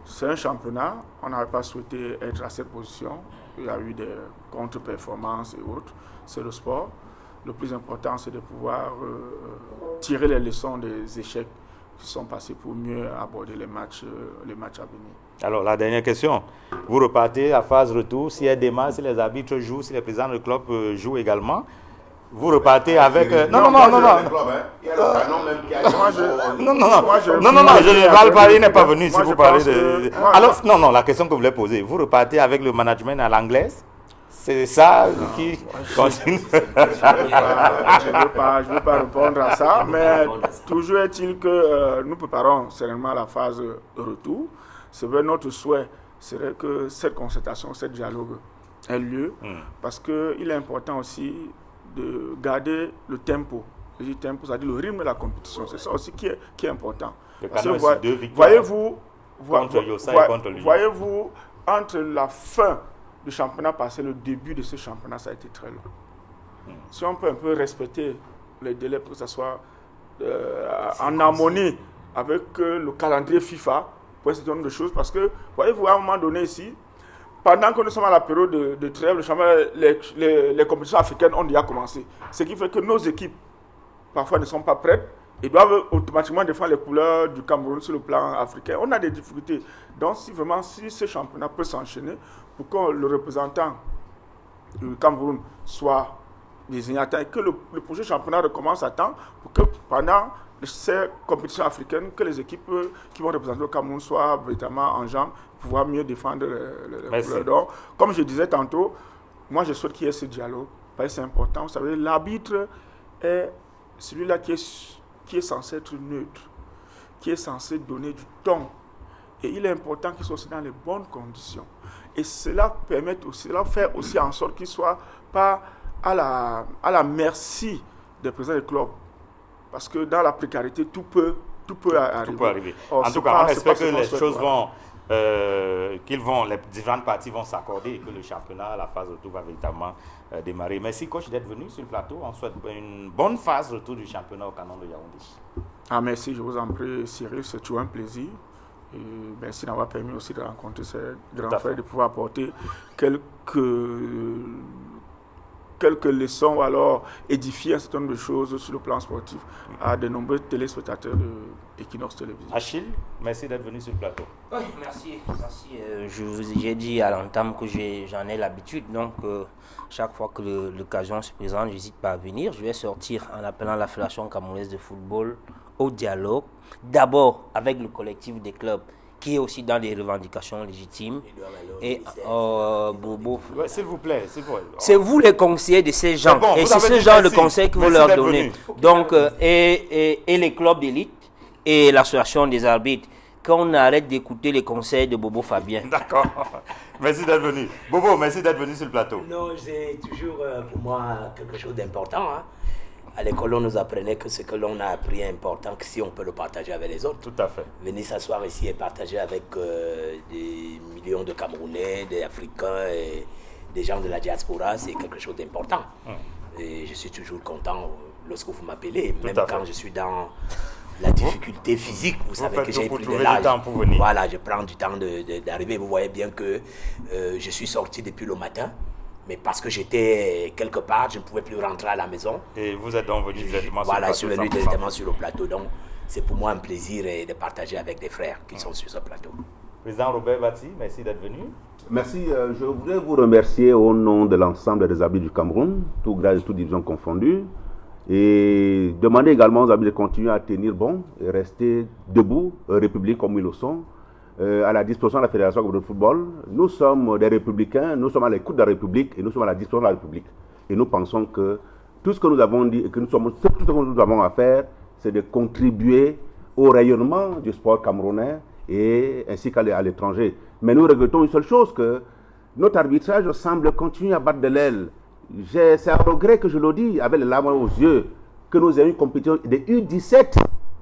c'est un championnat. On n'avait pas souhaité être à cette position. Il y a eu des contre-performances et autres. C'est le sport. Le plus important, c'est de pouvoir tirer les leçons des échecs qui sont passés pour mieux aborder les matchs à venir. Alors, la dernière question. Vous repartez à phase retour. S'il y a des matchs, si les arbitres jouent, si les présidents de club jouent également, vous repartez avec... Non, il n'est pas venu si vous parlez de... Alors, non, la question que vous voulez poser, vous repartez avec le management à l'anglaise? C'est ça qui continue. Je ne veux pas répondre à ça, mais toujours est-il que nous préparons sereinement la phase retour. C'est vrai, notre souhait serait que cette concertation, ce dialogue ait lieu, parce qu'il est important aussi de garder le tempo. Je dis tempo, c'est-à-dire le rythme de la compétition. C'est ça aussi qui est important. Voyez-vous, entre la fin du championnat passé, le début de ce championnat, ça a été très long. Si on peut un peu respecter les délais pour que ça soit en harmonie avec le calendrier FIFA, pour un certain nombre de choses, parce que, voyez-vous, à un moment donné ici, pendant que nous sommes à la période de trêve, les compétitions africaines ont déjà commencé. Ce qui fait que nos équipes, parfois, ne sont pas prêtes et doivent automatiquement défendre les couleurs du Cameroun sur le plan africain. On a des difficultés. Donc, si ce championnat peut s'enchaîner, pour que le représentant du Cameroun soit désigné à temps et que le prochain championnat recommence à temps, pour que pendant ces compétitions africaines, que les équipes qui vont représenter le Cameroun soient véritablement en jambes, pour pouvoir mieux défendre les couleurs. Donc, comme je disais tantôt, moi je souhaite qu'il y ait ce dialogue, parce que c'est important. Vous savez, l'arbitre est celui-là qui est censé être neutre, qui est censé donner du ton. Et il est important qu'il soit aussi dans les bonnes conditions. Et cela permet aussi, cela fait aussi en sorte qu'il ne soit pas à la merci des présidents des clubs. Parce que dans la précarité, tout peut arriver. Or, en tout cas, on espère que les choses les différentes parties vont s'accorder et que le championnat, la phase retour va véritablement démarrer. Merci coach d'être venu sur le plateau. On souhaite une bonne phase retour du championnat au Canon de Yaoundé. Merci, je vous en prie, Cyril, c'est toujours un plaisir. Ça m'a permis aussi de rencontrer ces grands frères, de pouvoir apporter quelques leçons ou alors édifier un certain nombre de choses sur le plan sportif à de nombreux téléspectateurs d'Equinox Télévision. Achille, merci d'être venu sur le plateau. Oui, merci. J'ai dit à l'entame que j'en ai l'habitude, donc chaque fois que l'occasion se présente, je n'hésite pas à venir. Je vais sortir en appelant la Fédération camerounaise de football au dialogue, d'abord avec le collectif des clubs, qui est aussi dans des revendications légitimes. Et Bobo, Ouais, s'il vous plaît. c'est vous les conseillers de ces gens. Bon, et c'est ce genre de conseils que vous leur donnez. Donc, et les clubs d'élite et l'association des arbitres, qu'on arrête d'écouter les conseils de Bobo Fabien. D'accord. Merci d'être venu. Bobo, merci d'être venu sur le plateau. Non, c'est toujours pour moi quelque chose d'important. Hein. À l'école, on nous apprenait que ce que l'on a appris est important, que si on peut le partager avec les autres. Tout à fait. Venir s'asseoir ici et partager avec des millions de Camerounais, des Africains et des gens de la diaspora, c'est quelque chose d'important. Et je suis toujours content lorsque vous m'appelez, même quand je suis dans la difficulté physique. Vous savez que j'ai pris de l'âge. Voilà, je prends du temps d'arriver. Vous voyez bien que je suis sorti depuis le matin. Mais parce que j'étais quelque part, je ne pouvais plus rentrer à la maison. Et vous êtes donc venu directement sur le plateau. Voilà, je suis venu directement sur le plateau. Donc, c'est pour moi un plaisir de partager avec des frères qui sont sur ce plateau. Président Robert Bati, merci d'être venu. Merci. Je voudrais vous remercier au nom de l'ensemble des arbitres du Cameroun, tout grade et toutes divisions confondues, et demander également aux arbitres de continuer à tenir bon et rester debout, république comme ils le sont, à la disposition de la Fédération de football. Nous sommes des républicains, nous sommes à l'écoute de la République et nous sommes à la disposition de la République. Et nous pensons que tout ce que nous avons dit et que tout ce que nous avons à faire, c'est de contribuer au rayonnement du sport camerounais et ainsi qu'à l'étranger. Mais nous regrettons une seule chose, que notre arbitrage semble continuer à battre de l'aile. C'est un regret que je le dis avec les larmes aux yeux, que nous ayons une compétition de U17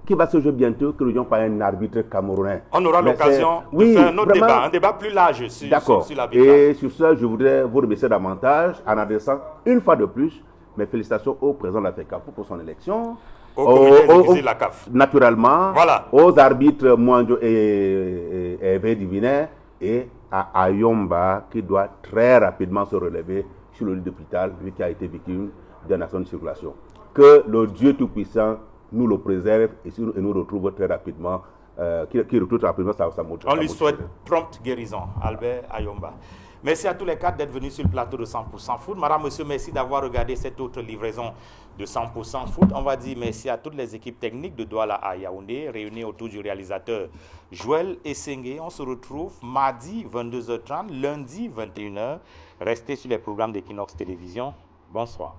qui va se jouer bientôt, que nous n'ayons pas un arbitre camerounais. On aura l'occasion de faire un autre débat, un débat plus large sur l'arbitrage. Et sur ça, je voudrais vous remercier davantage en adressant une fois de plus mes félicitations au président de la FECAFOOT pour son élection. Au comité exécutif de la CAF. Naturellement, voilà. Aux arbitres Mwanjo et Hervé Diviner, et à Ayomba qui doit très rapidement se relever sur le lit d'hôpital, lui qui a été victime d'un accident de circulation. Que le Dieu Tout-Puissant nous le préserve et nous retrouve très rapidement, qui retrouve rapidement sa motivation. On lui souhaite prompte guérison, Albert Ayomba. Merci à tous les quatre d'être venus sur le plateau de 100% Foot. Madame, monsieur, merci d'avoir regardé cette autre livraison de 100% Foot. On va dire merci à toutes les équipes techniques de Douala à Yaoundé, réunies autour du réalisateur Joël Essengue. On se retrouve mardi 22h30, lundi 21h. Restez sur les programmes d'Equinox Télévision. Bonsoir.